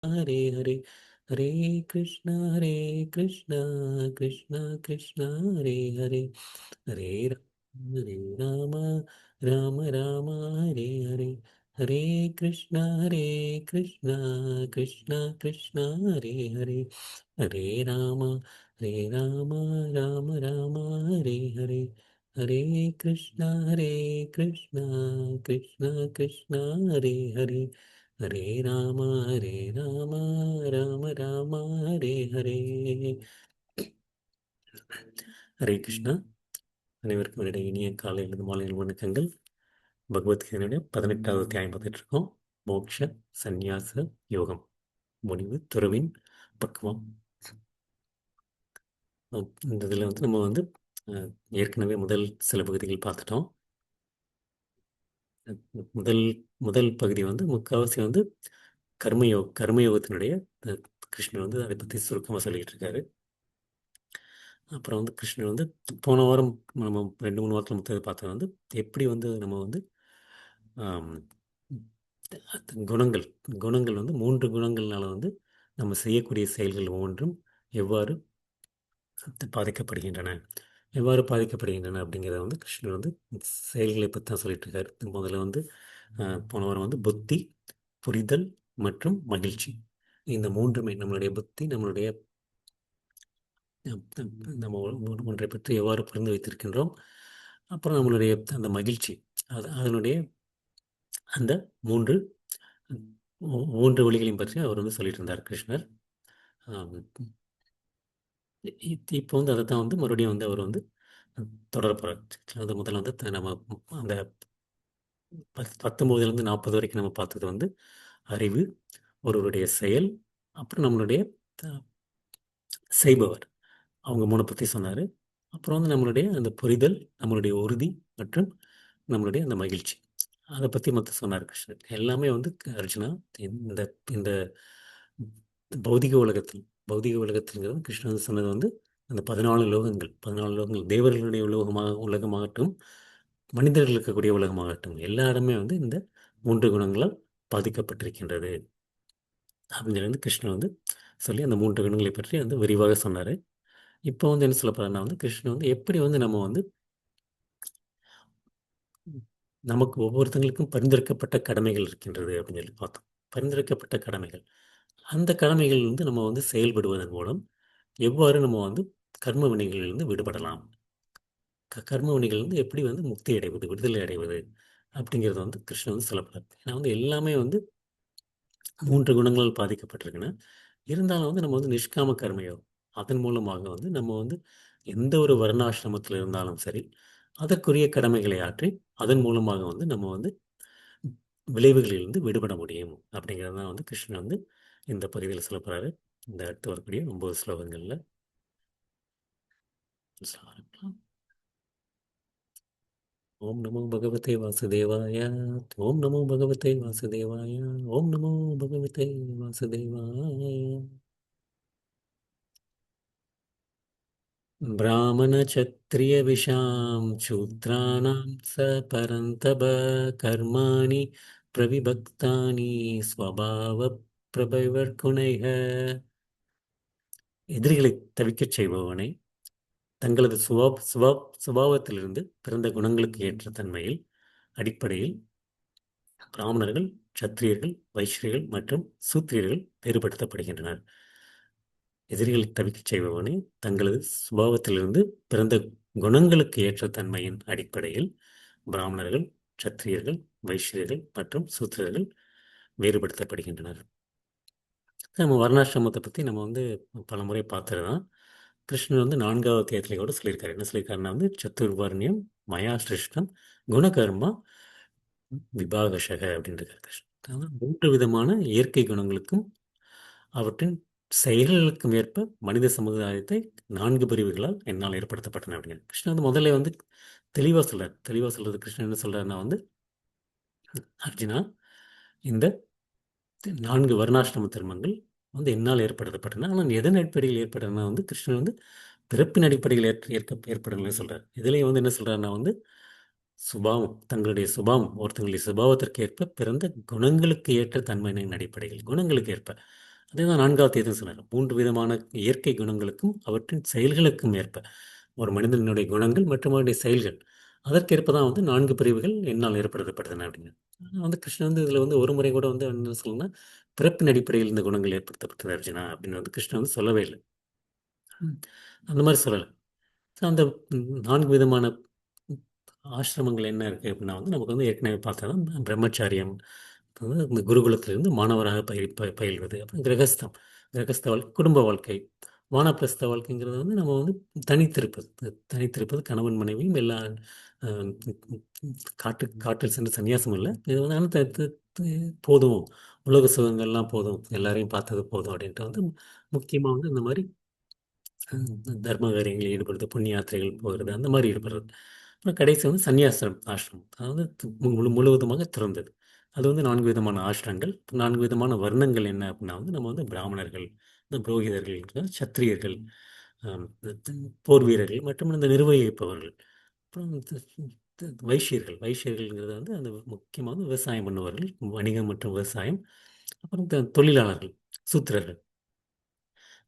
हरे हरे हरे हरे कृष्णा कृष्णा कृष्णा हरे हरे हरे राम राम राम हरे हरे हरे कृष्णा कृष्णा कृष्णा हरे हरे हरे राम राम राम हरे हरे हरे कृष्णा कृष्णा कृष्णा हरे हरे हरे राम राम राम हरे हरे. ஹரே கிருஷ்ணா. அனைவருக்கும் என்னுடைய இனிய காலை அல்லது மாலை வணக்கங்கள். பகவத்கீதையுடைய 18வது அத்தியாயம் பார்த்துட்டு இருக்கோம். மோக்ஷ சந்நியாச யோகம், முடிவு துறவின் பக்குவம். இந்த இதில் நம்ம அஹ், ஏற்கனவே முதல் சில பகுதிகள் பார்த்துட்டோம். முதல் முதல் பகுதி முக்கால்வாசி கர்மயோகத்தினுடைய அஹ், கிருஷ்ணர் அதை பற்றி சுருக்கமாக சொல்லிட்டு இருக்காரு. அப்புறம் கிருஷ்ணர் போன வாரம் நம்ம 2 3 வாரத்தில் மொத்தத்தை பார்த்தது எப்படி நம்ம ஆம், குணங்கள் குணங்கள் 3 குணங்கள்னால நம்ம செய்யக்கூடிய செயல்கள் ஒவ்வொன்றும் எவ்வாறு பாதிக்கப்படுகின்றன எவ்வாறு பாதிக்கப்படுகின்றன அப்படிங்கிறத கிருஷ்ணர் செயல்களை பற்றி தான் சொல்லிட்டு இருக்காரு. முதல்ல போன வாரம் புத்தி, புரிதல் மற்றும் மகிழ்ச்சி. இந்த மூன்றுமே நம்மளுடைய புத்தி, நம்மளுடைய நம்ம ஒன்றை பற்றி எவ்வாறு புரிந்து வைத்திருக்கின்றோம், அப்புறம் நம்மளுடைய அந்த மகிழ்ச்சி, அதனுடைய அந்த மூன்று மூன்று வழிகளையும் பற்றி அவர் சொல்லிட்டு இருந்தார் கிருஷ்ணர். ஆம், இப்போ அதை தான் மறுபடியும் அவர் தொடர போகிறார். அது முதல்ல நம்ம அந்த 19லேருந்து 40 வரைக்கும் நம்ம பார்த்தது அறிவு, ஒருவருடைய செயல், அப்புறம் நம்மளுடைய அஹ், செய்பவர், அவங்க 3 பற்றி சொன்னார். அப்புறம் நம்மளுடைய அந்த புரிதல், நம்மளுடைய உறுதி மற்றும் நம்மளுடைய அந்த மகிழ்ச்சி, அதை பற்றி மொத்தம் சொன்னார் கிருஷ்ணர். எல்லாமே அர்ஜுனா, இந்த இந்த பௌதிக உலகத்தில்ங்கிறது கிருஷ்ணன் சொன்னது அந்த 14 லோகங்கள் தேவர்களுடைய உலகமாகட்டும், மனிதர்கள் இருக்கக்கூடிய உலகமாகட்டும், எல்லா இடமே இந்த 3 குணங்களால் பாதிக்கப்பட்டிருக்கின்றது அப்படின்னு கிருஷ்ணன் சொல்லி அந்த 3 குணங்களை பற்றி விரிவாக சொன்னார். இப்போ என்ன சொல்ல போறேன்னா கிருஷ்ணன் எப்படி நம்ம நமக்கு ஒவ்வொருத்தங்களுக்கும் பரிந்துரைக்கப்பட்ட கடமைகள் இருக்கின்றது அப்படின்னு சொல்லி பார்த்தோம். பரிந்துரைக்கப்பட்ட கடமைகள், அந்த கடமைகள் நம்ம செயல்படுவதன் மூலம் எவ்வாறு நம்ம கர்ம வினைகளிலிருந்து விடுபடலாம், கர்ம வினைகளிலிருந்து எப்படி முக்தி அடைவது, விடுதலை அடைவது அப்படிங்கிறது கிருஷ்ணன் சொல்லப்படுறார். ஏன்னா எல்லாமே 3 குணங்களால் பாதிக்கப்பட்டிருக்குன்னா, இருந்தாலும் நம்ம நிஷ்காம கர்மயோகம், அதன் மூலமாக நம்ம எந்த ஒரு வர்ணாசிரமத்தில் இருந்தாலும் சரி, அதற்குரிய கடமைகளை ஆற்றி அதன் மூலமாக நம்ம விளைவுகளிலிருந்து விடுபட முடியும் அப்படிங்கிறது தான் கிருஷ்ணன் இந்த பகுதியில் சொல்ல போறாரு. இந்த அடுத்து வரக்கூடிய 9 ஸ்லோகங்கள்ல ஆரம்பிக்கலாம். ஓம் நமோ பகவதே வாசுதேவாய. ஓம் நமோ பகவதே வாசுதேவாய. ஓம் நமோ பகவதே வாசுதேவாய. ब्राह्मणक्षत्रियविशां शूद्राणां स परन्तप कर्माणि प्रविभक्तानि स्वभावप्रभवैर्गुणैः. எதிரிகளை தவிக்கச் செய்பவனை தங்களது சுபாவத்திலிருந்து பிறந்த குணங்களுக்கு ஏற்ற தன்மையில் அடிப்படையில் பிராமணர்கள், சத்திரியர்கள், வைஷ்யர்கள் மற்றும் சூத்திரியர்கள் வேறுபடுத்தப்படுகின்றனர். எதிரிகளை தவிக்கச் செய்பவனை தங்களது சுபாவத்திலிருந்து பிறந்த குணங்களுக்கு ஏற்ற தன்மையின் அடிப்படையில் பிராமணர்கள், சத்திரியர்கள், வைஷ்யர்கள் மற்றும் சூத்திரர்கள் வேறுபடுத்தப்படுகின்றனர். நம்ம வர்ணாசிரமத்தை பற்றி நம்ம பல முறை பார்த்துருதான். கிருஷ்ணன் 4வது அத்தியாயத்தில் கூட சொல்லியிருக்காரு. என்ன சொல்லியிருக்காருன்னா சத்துர்வர்ணியம் மயா சிருஷ்டம் குணகர்மா விபாகஷக அப்படின்றது கிருஷ்ணன். அதாவது 3 விதமான இயற்கை குணங்களுக்கும் அவற்றின் செயல்களுக்கும் ஏற்ப மனித சமுதாயத்தை 4 பிரிவுகளால் என்னால் ஏற்படுத்தப்பட்டன அப்படின்னு கிருஷ்ணன் முதல்ல தெளிவாக சொல்றது. கிருஷ்ணன் என்ன சொல்றாருன்னா அர்ஜுனா, இந்த 4 வர்ணாசிரம தர்மங்கள் என்னால் ஏற்படுத்தப்பட்டன. ஆனால் எதன் அடிப்படையில் ஏற்பட்டன கிருஷ்ணன் பிறப்பின் அடிப்படையில் ஏற்படணும்னு சொல்றாரு. இதுலேயும் என்ன சொல்றாருன்னா சுபாவம், தங்களுடைய சுபாவம், ஒருத்தங்களுடைய சுபாவத்திற்கு ஏற்ப பிறந்த குணங்களுக்கு ஏற்ற தன்மையின் அடிப்படையில், குணங்களுக்கு ஏற்ப அதே தான் 4வது இதுன்னு சொன்னார். 3 விதமான இயற்கை குணங்களுக்கும் அவற்றின் செயல்களுக்கும் ஏற்ப ஒரு மனிதனுடைய குணங்கள் மற்றும் அவருடைய செயல்கள் அதற்கேற்ப தான் வந்து 4 பிரிவுகள் என்னால் ஏற்படுத்தப்பட்டன அப்படின்னு. ஆனா வந்து கிருஷ்ணன் வந்து இதில் வந்து ஒரு முறை கூட வந்து என்ன சொல்லணும்னா பிறப்பின் அடிப்படையில் இந்த குணங்கள் ஏற்படுத்தப்பட்டது அர்ஜுனா அப்படின்னு வந்து கிருஷ்ணன் வந்து சொல்லவே இல்லை. ம். அந்த மாதிரி சொல்லலை. அந்த 4 விதமான ம், ஆசிரமங்கள் என்ன இருக்குது அப்படின்னா வந்து நமக்கு வந்து ஏற்கனவே பார்த்தா தான் பிரம்மச்சாரியம் வந்து இந்த குருகுலத்திலிருந்து மாணவராக பயில்வது, அப்புறம் கிரகஸ்தம், கிரகஸ்த வாழ்க்கை, குடும்ப வாழ்க்கை, வானப்பிரஸ்த வாழ்க்கைங்கிறது வந்து நம்ம வந்து தனித்திருப்பது, தனித்திருப்பது கணவன் மனைவியும் எல்லா அஹ், காட்டில் சென்று சன்னியாசம் இல்லை, இது வந்து ஆனால் போதும், உலக சுகங்கள்லாம் போதும், எல்லாரையும் பார்த்தது போதும் அப்படின்ட்டு வந்து முக்கியமாக வந்து இந்த மாதிரி தர்ம காரியங்களில் ஈடுபடுறது, புண்ணிய யாத்திரைகள் போகிறது, அந்த மாதிரி ஈடுபடுறது. அப்புறம் கடைசி வந்து சந்நியாசம் ஆசிரமம், அதாவது முழுவதுமாக திறந்தது. அது வந்து 4 விதமான ஆசிரங்கள், 4 விதமான வர்ணங்கள் என்ன அப்படின்னா வந்து நம்ம வந்து பிராமணர்கள், இந்த புரோகிதர்கள், சத்திரியர்கள், போர் வீரர்கள் மற்றும் இந்த நிர்வகிப்பவர்கள், அப்புறம் வைஷ்யர்கள். வைஷ்யர்கள்ங்கிறது வந்து அந்த முக்கியமாக விவசாயம் பண்ணுவார்கள், வணிகம் மற்றும் விவசாயம், அப்புறம் தொழிலாளர்கள், சூத்திரர்கள்.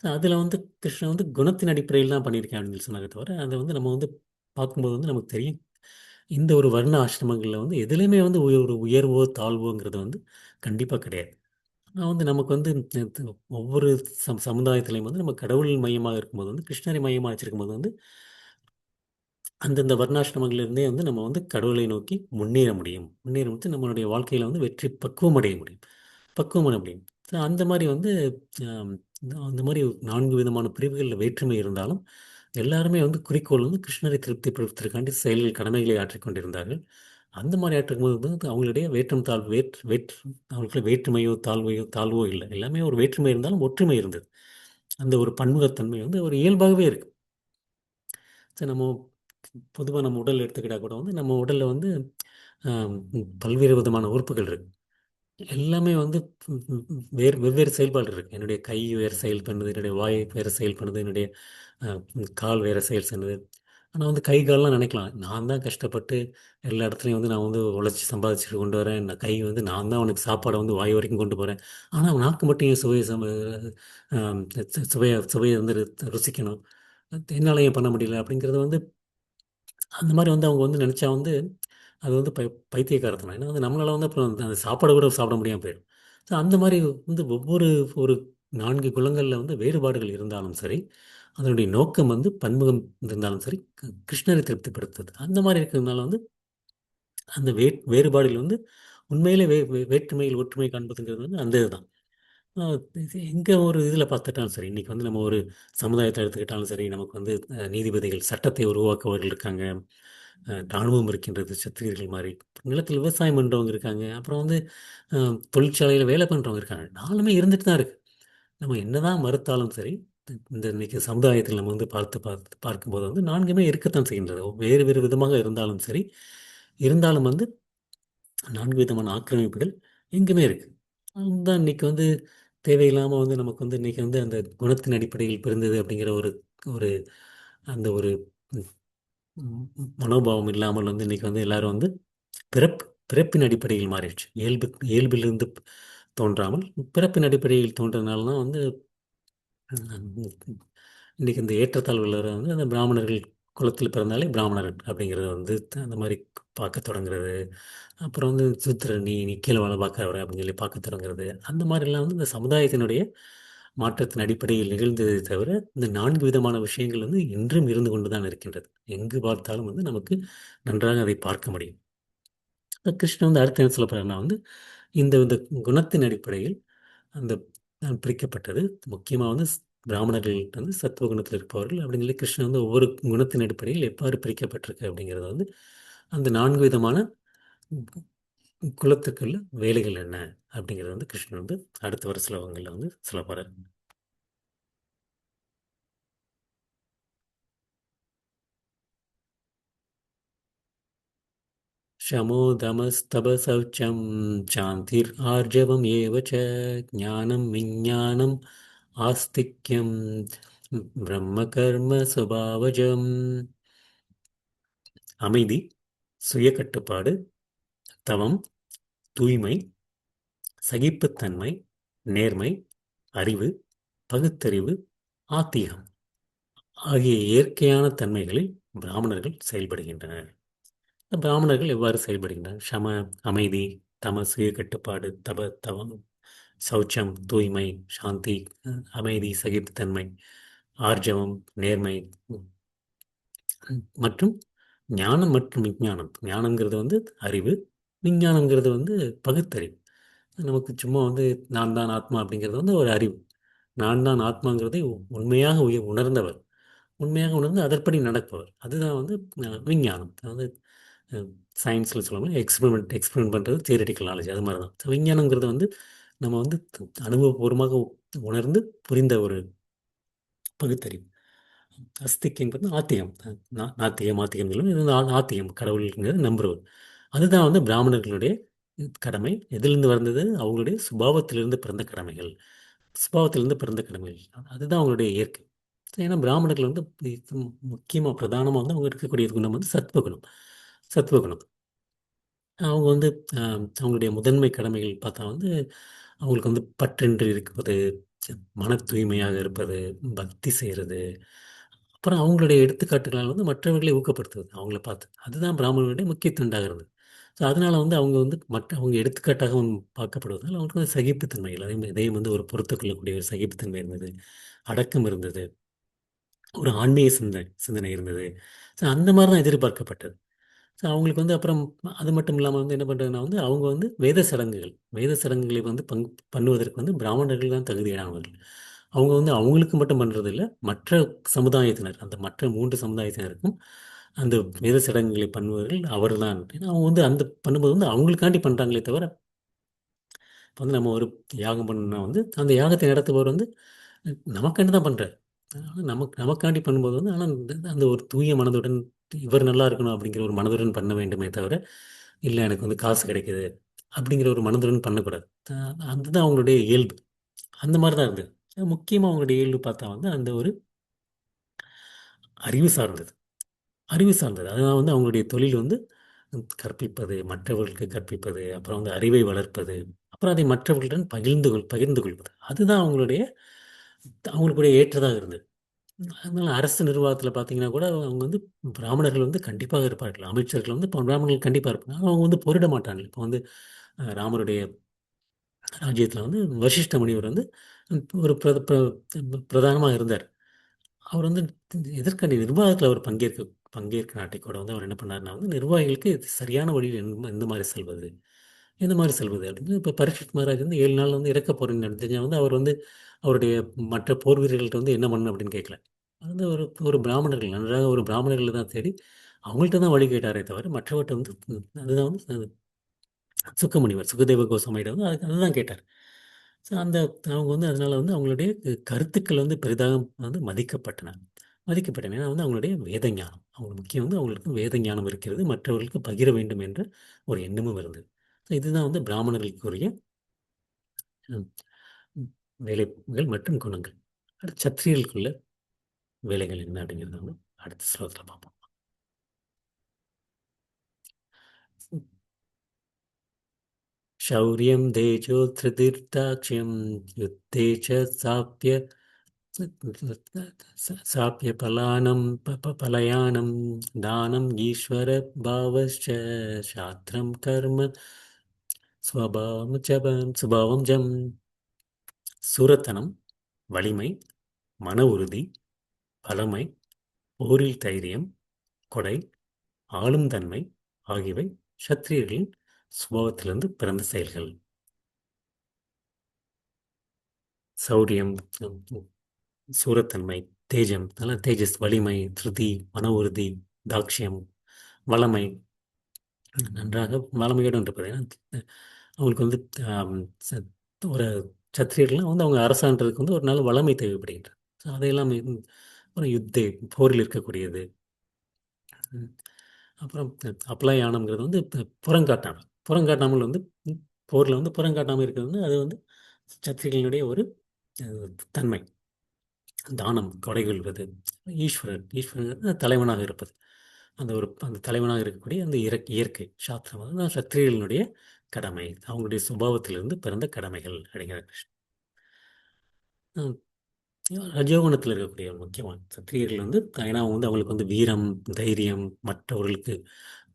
அதில் வந்து கிருஷ்ணன் வந்து குணத்தின் அடிப்படையில் தான் பண்ணியிருக்கேன் அப்படின்னு சொன்னாங்க தவிர, அதை வந்து நம்ம வந்து பார்க்கும்போது வந்து நமக்கு தெரியும். இந்த ஒரு வர்ண ஆசிரமங்களில் வந்து எதுலேயுமே வந்து ஒரு உயர்வோ தாழ்வோங்கிறது வந்து கண்டிப்பாக கிடையாது. ஆனால் வந்து நமக்கு வந்து ஒவ்வொரு சமுதாயத்திலையும் வந்து நம்ம கடவுள் மையமாக இருக்கும்போது வந்து கிருஷ்ணரை மையமாக வச்சிருக்கும் போது வந்து அந்தந்த வர்ணாசிரமங்களிலிருந்தே வந்து நம்ம வந்து கடவுளை நோக்கி முன்னேற முடியும். முன்னேற வந்து நம்மளுடைய வாழ்க்கையில் வந்து வெற்றி பக்குவம் அடைய முடியும். பக்குவம் அடைய முடியும். ஸோ அந்த மாதிரி வந்து ஆம், அந்த மாதிரி 4 விதமான பிரிவுகளில் வேற்றுமை இருந்தாலும் எல்லாருமே வந்து குறிக்கோள் வந்து கிருஷ்ணரை திருப்திப்படுத்துவதற்காண்டி செயல்கள் கடமைகளை ஆற்றிக் கொண்டிருந்தார்கள். அந்த மாதிரி ஆற்றும் போது வந்து அவங்களுடைய வேற்றும் தாழ்வு அவங்களுக்குள்ள வேற்றுமையோ தாழ்வோ இல்லை. எல்லாமே ஒரு வேற்றுமை இருந்தாலும் ஒற்றுமை இருந்தது. அந்த ஒரு பன்முகத்தன்மை வந்து ஒரு இயல்பாகவே இருக்கு. சரி, நம்ம பொதுவாக நம்ம உடல் எடுத்துக்கிட்டால் கூட வந்து நம்ம உடலில் வந்து ஆம், பல்வேறு விதமான உறுப்புகள் இருக்கு. எல்லாமே வந்து வெவ்வேறு செயல்பாடு இருக்கு. என்னுடைய கை வேறு செயல் பண்ணுது, என்னுடைய வாய் வேறு செயல் பண்ணுது, என்னுடைய அஹ், கால் வேறு செயல் பண்ணுது. ஆனால் வந்து கை கால்லாம் நினைக்கலாம், நான் தான் கஷ்டப்பட்டு எல்லா இடத்துலையும் வந்து நான் வந்து உழைச்சி சம்பாதிச்சுட்டு கொண்டு வரேன், நான் கை வந்து நான் தான் அவனுக்கு சாப்பாடை வந்து வாய் வரைக்கும் கொண்டு போகிறேன். ஆனால் நாக்கு மட்டும் ஏன் சுவையை வந்து ருசிக்கணும், என்னால் ஏன் பண்ண முடியல அப்படிங்கிறது வந்து அந்த மாதிரி வந்து அவங்க வந்து நினச்சா வந்து அது வந்து பைத்தியக்காரத்தனம். ஏன்னா வந்து நம்மளால வந்து அப்புறம் அந்த சாப்பாடு கூட சாப்பிட முடியாமல் போயிடும். ஸோ அந்த மாதிரி வந்து ஒவ்வொரு ஒரு 4 குலங்களில் வந்து வேறுபாடுகள் இருந்தாலும் சரி, அதனுடைய நோக்கம் வந்து பன்முகம் இருந்தாலும் சரி, கிருஷ்ணரை திருப்திப்படுத்துது. அந்த மாதிரி இருக்கிறதுனால வந்து அந்த வேறுபாடுகள் வந்து உண்மையிலே வேற்றுமையில் ஒற்றுமை காண்பதுங்கிறது வந்து அந்த இதுதான். எங்கே ஒரு இதில் பார்த்துட்டாலும் சரி, இன்றைக்கி வந்து நம்ம ஒரு சமுதாயத்தை எடுத்துக்கிட்டாலும் சரி, நமக்கு வந்து நீதிபதிகள், சட்டத்தை உருவாக்குபவர்கள் இருக்காங்க, இராணுவம் இருக்கின்றது, சத்திரியர்கள் மாதிரி, நிலத்தில் விவசாயம் பண்ணுறவங்க இருக்காங்க, அப்புறம் வந்து தொழிற்சாலையில் வேலை பண்ணுறவங்க இருக்காங்க. நாலுமே இருந்துட்டு தான் இருக்கு. நம்ம என்னதான் மறுத்தாலும் சரி, இந்த இன்னைக்கு சமுதாயத்தில் நம்ம வந்து பார்க்கும்போது வந்து 4மே இருக்கத்தான் செய்கின்றது. வேறு வேறு விதமாக இருந்தாலும் சரி, இருந்தாலும் வந்து 4 விதமான ஆக்கிரமிப்புகள் எங்குமே இருக்கு. அதுதான் இன்னைக்கு வந்து தேவையில்லாமல் வந்து நமக்கு வந்து இன்னைக்கு வந்து அந்த குணத்தின் அடிப்படையில் பிறந்தது அப்படிங்கிற ஒரு ஒரு அந்த ஒரு மனோபாவம் இல்லாமல் வந்து இன்னைக்கு வந்து எல்லாரும் வந்து பிறப்பின் அடிப்படையில் மாறிடுச்சு. இயல்பிலிருந்து தோன்றாமல் பிறப்பின் அடிப்படையில் தோன்றதுனால தான் வந்து இன்னைக்கு இந்த ஏற்றத்தாழ்வுகள் வந்து அந்த பிராமணர்கள் குலத்தில் பிறந்தாலே பிராமணர்கள் அப்படிங்கிறத வந்து அந்த மாதிரி பார்க்க தொடங்குறது. அப்புறம் வந்து சுத்திர நீ நீ கீழே வேலை பார்க்குறவர அப்படின்னு சொல்லி பார்க்க தொடங்குறது. அந்த மாதிரிலாம் வந்து இந்த சமுதாயத்தினுடைய மாற்றத்தின் அடிப்படையில் நிகழ்ந்ததை தவிர இந்த 4 விதமான விஷயங்கள் வந்து இன்றும் இருந்து கொண்டு தான் இருக்கின்றது. எங்கு பார்த்தாலும் வந்து நமக்கு நன்றாக அதை பார்க்க முடியும். கிருஷ்ணன் வந்து அடுத்து என்ன சொல்ல போறாருன்னா வந்து இந்த இந்த குணத்தின் அடிப்படையில் அந்த பிரிக்கப்பட்டது. முக்கியமாக வந்து பிராமணர்கள் வந்து சத்துவ குணத்தில் இருப்பவர்கள் அப்படின்னு சொல்லி கிருஷ்ணன் வந்து ஒவ்வொரு குணத்தின் அடிப்படையில் எவ்வாறு பிரிக்கப்பட்டிருக்கு அப்படிங்கிறது வந்து அந்த 4 விதமான குலத்துக்குள்ள வேலைகள் என்ன அப்படிங்கிறது வந்து கிருஷ்ணன் வந்து அடுத்த வர ஸ்லோகங்களில் வந்து சொல்ல போறார். शमो दमस्तप शौचं क्षान्तिर्आर्जवम् एव च ज्ञानं विज्ञानम् आस्तिक्यं பிரம்மகர்ம சுபாவஜம். அமைதி, சுய கட்டுப்பாடு, தவம், தூய்மை, சகிப்புத்தன்மை, நேர்மை, அறிவு, பகுத்தறிவு, ஆத்திகம் ஆகிய இயற்கையான தன்மைகளில் பிராமணர்கள் செயல்படுகின்றனர். பிராமணர்கள் எவ்வாறு செயல்படுகின்றனர்? சம, அமைதி, தம, சுய கட்டுப்பாடு, தவம், சௌச்சம், தூய்மை, சாந்தி, அமைதி, சகிப்புத்தன்மை, ஆர்ஜவம், நேர்மை, மற்றும் ஞானம் மற்றும் விஞ்ஞானம். ஞானம்ங்கிறது வந்து அறிவு, விஞ்ஞானம்ங்கிறது வந்து பகுத்தறிவு. நமக்கு சும்மா வந்து நான் தான் ஆத்மா அப்படிங்கிறது வந்து ஒரு அறிவு. நான் தான் ஆத்மாங்கிறதை உண்மையாக உணர்ந்தவர், உண்மையாக உணர்ந்து அதற்படி நடப்பவர், அதுதான் வந்து விஞ்ஞானம். அதாவது சயின்ஸில் சொல்லணும் எக்ஸ்பெரிமெண்ட் பண்ணுறது தியரிட்டிக்கல் நாலேஜ், அது மாதிரி தான். விஞ்ஞானங்கிறது வந்து நம்ம வந்து அனுபவபூர்வமாக உணர்ந்து புரிந்த ஒரு பகுத்தறிவு. அஸ்திக்ங்கிறது ஆத்திகம். நாத்திகம், ஆத்திகம் சொல்லுவோம். இது வந்து ஆத்திகம், கடவுளுங்கிறது நம்புறவர். அதுதான் வந்து பிராமணர்களுடைய கடமை. எதிலிருந்து வந்தது? அவங்களுடைய சுபாவத்திலிருந்து பிறந்த கடமைகள். சுபாவத்திலிருந்து பிறந்த கடமைகள், அதுதான் அவங்களுடைய இயற்கை. ஏன்னா பிராமணர்கள் வந்து முக்கியமாக பிரதானமாக வந்து அவங்க இருக்கக்கூடிய குணம் வந்து சத்வகுணம். சத்வகுணம் அவங்க வந்து அவங்களுடைய முதன்மை கடமைகள் பார்த்தா வந்து அவங்களுக்கு வந்து பற்றின்றி இருப்பது, மன தூய்மையாக இருப்பது, பக்தி செய்கிறது, அப்புறம் அவங்களுடைய எடுத்துக்காட்டுகளால் வந்து மற்றவர்களை ஊக்கப்படுத்துவது அவங்கள பார்த்து. அதுதான் பிராமணர்களுடைய முக்கிய துண்டாகிறது. ஸோ அதனால வந்து அவங்க வந்து அவங்க எடுத்துக்காட்டாகவும் பார்க்கப்படுவதால் அவங்களுக்கு வந்து சகிப்புத்தன்மைகள், இதையும் வந்து ஒரு பொறுத்துக்கொள்ளக்கூடிய ஒரு சகிப்புத்தன்மை இருந்தது, அடக்கம் இருந்தது, ஒரு ஆன்மீக சிந்தனை இருந்தது. ஸோ அந்த மாதிரி தான் எதிர்பார்க்கப்பட்டது. ஸோ அவங்களுக்கு வந்து அப்புறம் அது மட்டும் இல்லாமல் வந்து என்ன பண்ணுறதுனா வந்து அவங்க வந்து வேத சடங்குகளை வந்து பண்ணுவதற்கு வந்து பிராமணர்கள் தான் தகுதியானவர்கள். அவங்க வந்து அவங்களுக்கு மட்டும் பண்ணுறது இல்லை, மற்ற சமுதாயத்தினர், அந்த மற்ற 3 சமுதாயத்தினருக்கும் அந்த வேத சடங்குகளை பண்ணுவர்கள் அவர்தான். ஏன்னா அவங்க வந்து அந்த பண்ணும்போது வந்து அவங்களுக்காண்டி பண்ணுறாங்களே தவிர, இப்போ வந்து நம்ம ஒரு யாகம் பண்ணா வந்து அந்த யாகத்தை நடத்துபவர் வந்து நமக்காண்டி தான் பண்ணுறார். நமக்காண்டி பண்ணும்போது வந்து ஆனால் அந்த ஒரு தூய மனதுடன் இவர் நல்லா இருக்கணும் அப்படிங்கிற ஒரு மனதுடன் பண்ண வேண்டுமே தவிர, இல்லை எனக்கு வந்து காசு கிடைக்குது அப்படிங்கிற ஒரு மனதுடன் பண்ணக்கூடாது. அதுதான் அவங்களுடைய இயல்பு. அந்த மாதிரி தான் இருந்தது. முக்கியமாக அவங்களுடைய இயல்பு பார்த்தா வந்து அந்த ஒரு அறிவு சார்ந்தது. அறிவு சார்ந்தது. அதனால் வந்து அவங்களுடைய தொழில் வந்து கற்பிப்பது, மற்றவர்களுக்கு கற்பிப்பது, அப்புறம் வந்து அறிவை வளர்ப்பது, அப்புறம் அதை மற்றவர்களுடன் பகிர்ந்து கொள்வது. அதுதான் அவங்களுடைய ஏற்றதாக இருந்தது. அதனால அரசு நிர்வாகத்தில் பார்த்தீங்கன்னா கூட அவங்க வந்து பிராமணர்கள் வந்து கண்டிப்பாக இருப்பார்கள். அமைச்சர்கள் வந்து பிராமணர்கள் கண்டிப்பாக இருப்பாங்க. ஆனா அவங்க வந்து போரிட மாட்டாங்க. இப்போ வந்து ராமருடைய ராஜ்யத்தில் வந்து வசிஷ்ட முனிவர் வந்து ஒரு பிரதானமாக இருந்தார். அவர் வந்து எதற்காண்டி நிர்வாகத்தில் அவர் பங்கேற்க நாட்டை கூட வந்து அவர் என்ன பண்ணாருன்னா வந்து நிர்வாகிகளுக்கு இது சரியான வழியில் எந்த மாதிரி செல்வது, எந்த மாதிரி செல்வது அப்படின்னு. இப்போ பரீட்சித் மகாராஜ் வந்து 7 நாள் வந்து இறக்க போறேன்னு தெரிஞ்சா வந்து அவர் வந்து அவருடைய மற்ற போர் வீரர்கள்ட்ட வந்து என்ன பண்ணணும் அப்படின்னு கேட்கல. அது வந்து ஒரு ஒரு பிராமணர்கள், நன்றாக ஒரு பிராமணர்களை தான் தேடி அவங்கள்ட்ட தான் வழி கேட்டாரே தவிர மற்றவர்கிட்ட வந்து அதுதான் வந்து சுக்கமுனிவர் சுகதேவ கோஸ்வாமியிடம் வந்து அதுதான் கேட்டார். ஸோ அவங்க வந்து அதனால வந்து அவங்களுடைய கருத்துக்கள் வந்து பெரிதாக வந்து மதிக்கப்பட்டன. ஏன்னா வந்து அவங்களுடைய வேத ஞானம் அவங்களுக்கு முக்கியம். வந்து அவங்களுக்கு வேத ஞானம் இருக்கிறது, மற்றவர்களுக்கு பகிர வேண்டும் என்ற ஒரு எண்ணமும் இருந்தது. ஸோ இதுதான் வந்து பிராமணர்களுக்குரிய ம், ம், வேலைகள் மற்றும் குணங்கள். அடுத்து சத்திரியர்களுக்குள்ள வேலைகள் என்ன அப்படிங்கிறத வந்து அடுத்த ஸ்லோகத்தில் பார்ப்போம். शौर्यं तेजो धृतिर्दाक्ष्यं युद्धे च साप्यपलानं पलायनं दानम् ईश्वरभावश्च शास्त्रं कर्म சுபாவம் ஜம். சூரத்தனம், வலிமை, மன உறுதி, பலமை, போரில் தைரியம், கொடை, ஆளும் தன்மை ஆகியவை சத்திரியர்களின் சுபாவத்திலிருந்து பிறந்த செயல்கள். சௌரியம், சூரத்தன்மை, தேஜம், நல்ல தேஜஸ், வலிமை, திருதி, மன உறுதி, தாக்ஷ்யம், வளமை, நன்றாக வளமையுடன் இருப்பது. ஏன்னா அவங்களுக்கு வந்து ஆம், ச- ஒரு சத்திரியர்கள்லாம் வந்து அவங்க அரசாண்டதுக்கு வந்து ஒரு நல்ல வளமை தேவைப்படுகின்றது. ஸோ அதையெல்லாம் அப்புறம் போரில் இருக்கக்கூடியது. ம், அப்புறம் அப்ளயானம்ங்கிறது வந்து புறங்காட்டாமல் வந்து போரில் வந்து புறங்காட்டாமல் இருக்கிறது வந்து அது வந்து சத்திரிகளினுடைய ஒரு தன்மை. தானம், கொடை கொள்வது, ஈஸ்வரன் தலைவனாக இருப்பது, அந்த தலைவனாக இருக்கக்கூடிய அந்த இயற்கை சாஸ்திரம் அதுதான் சத்திரியர்களுடைய கடமை, அவங்களுடைய சுபாவத்திலிருந்து பிறந்த கடமைகள் அப்படிங்கிற. அஹ் ரஜோகுணத்தில் இருக்கக்கூடிய முக்கியமான சத்திரியர்கள் வந்து ஏன்னா வந்து அவங்களுக்கு வந்து வீரம், தைரியம், மற்றவர்களுக்கு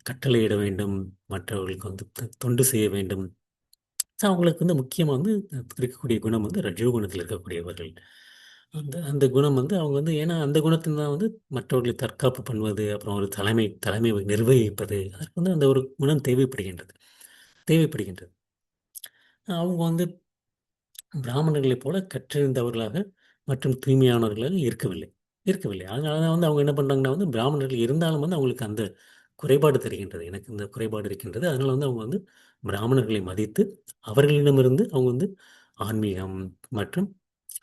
கட்டளையிட வேண்டும், மற்றவர்களுக்கு வந்து தொண்டு செய்ய வேண்டும். ஸோ அவங்களுக்கு வந்து முக்கியமாக வந்து இருக்கக்கூடிய குணம் வந்து ரஜோகுணத்தில் இருக்கக்கூடியவர்கள். அந்த அந்த குணம் வந்து அவங்க வந்து ஏன்னா அந்த குணத்தின் தான் வந்து மற்றவர்களை தற்காப்பு பண்ணுவது, அப்புறம் ஒரு தலைமை நிர்வகிப்பது, அதற்கு வந்து அந்த ஒரு குணம் தேவைப்படுகின்றது. அவங்க வந்து பிராமணர்களைப் போல கற்றறிந்தவர்களாக மற்றும் தூய்மையானவர்களாக இருக்கவில்லை. அதனால தான் வந்து அவங்க என்ன பண்ணுறாங்கன்னா வந்து பிராமணர்கள் இருந்தாலும் வந்து அவங்களுக்கு அந்த குறைபாடு தெரிகின்றது. எனக்கு இந்த குறைபாடு இருக்கின்றது. அதனால வந்து அவங்க வந்து பிராமணர்களை மதித்து அவர்களிடமிருந்து அவங்க வந்து ஆன்மீகம் மற்றும்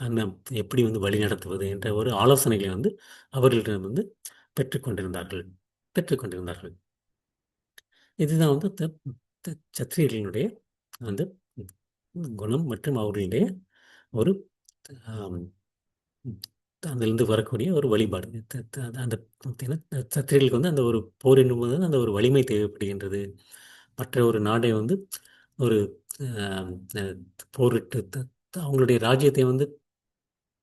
அந்த எப்படி வந்து வழி நடத்துவது என்ற ஒரு ஆலோசனைகளை வந்து அவர்களிடம் வந்து பெற்றுக்கொண்டிருந்தார்கள் பெற்றுக்கொண்டிருந்தார்கள். இதுதான் வந்து சத்திரியர்களுடைய அந்த குணம் மற்றும் அவர்களுடைய ஒரு ஆம், அதிலிருந்து வரக்கூடிய ஒரு வழிபாடு. அந்த பார்த்தீங்கன்னா சத்திரியர்களுக்கு வந்து அந்த ஒரு போர் என்னும்போது அந்த ஒரு வலிமை தேவைப்படுகின்றது. மற்ற ஒரு நாடை வந்து ஒரு ஆம், அஹ், போரிட்டு அவங்களுடைய ராஜ்யத்தை வந்து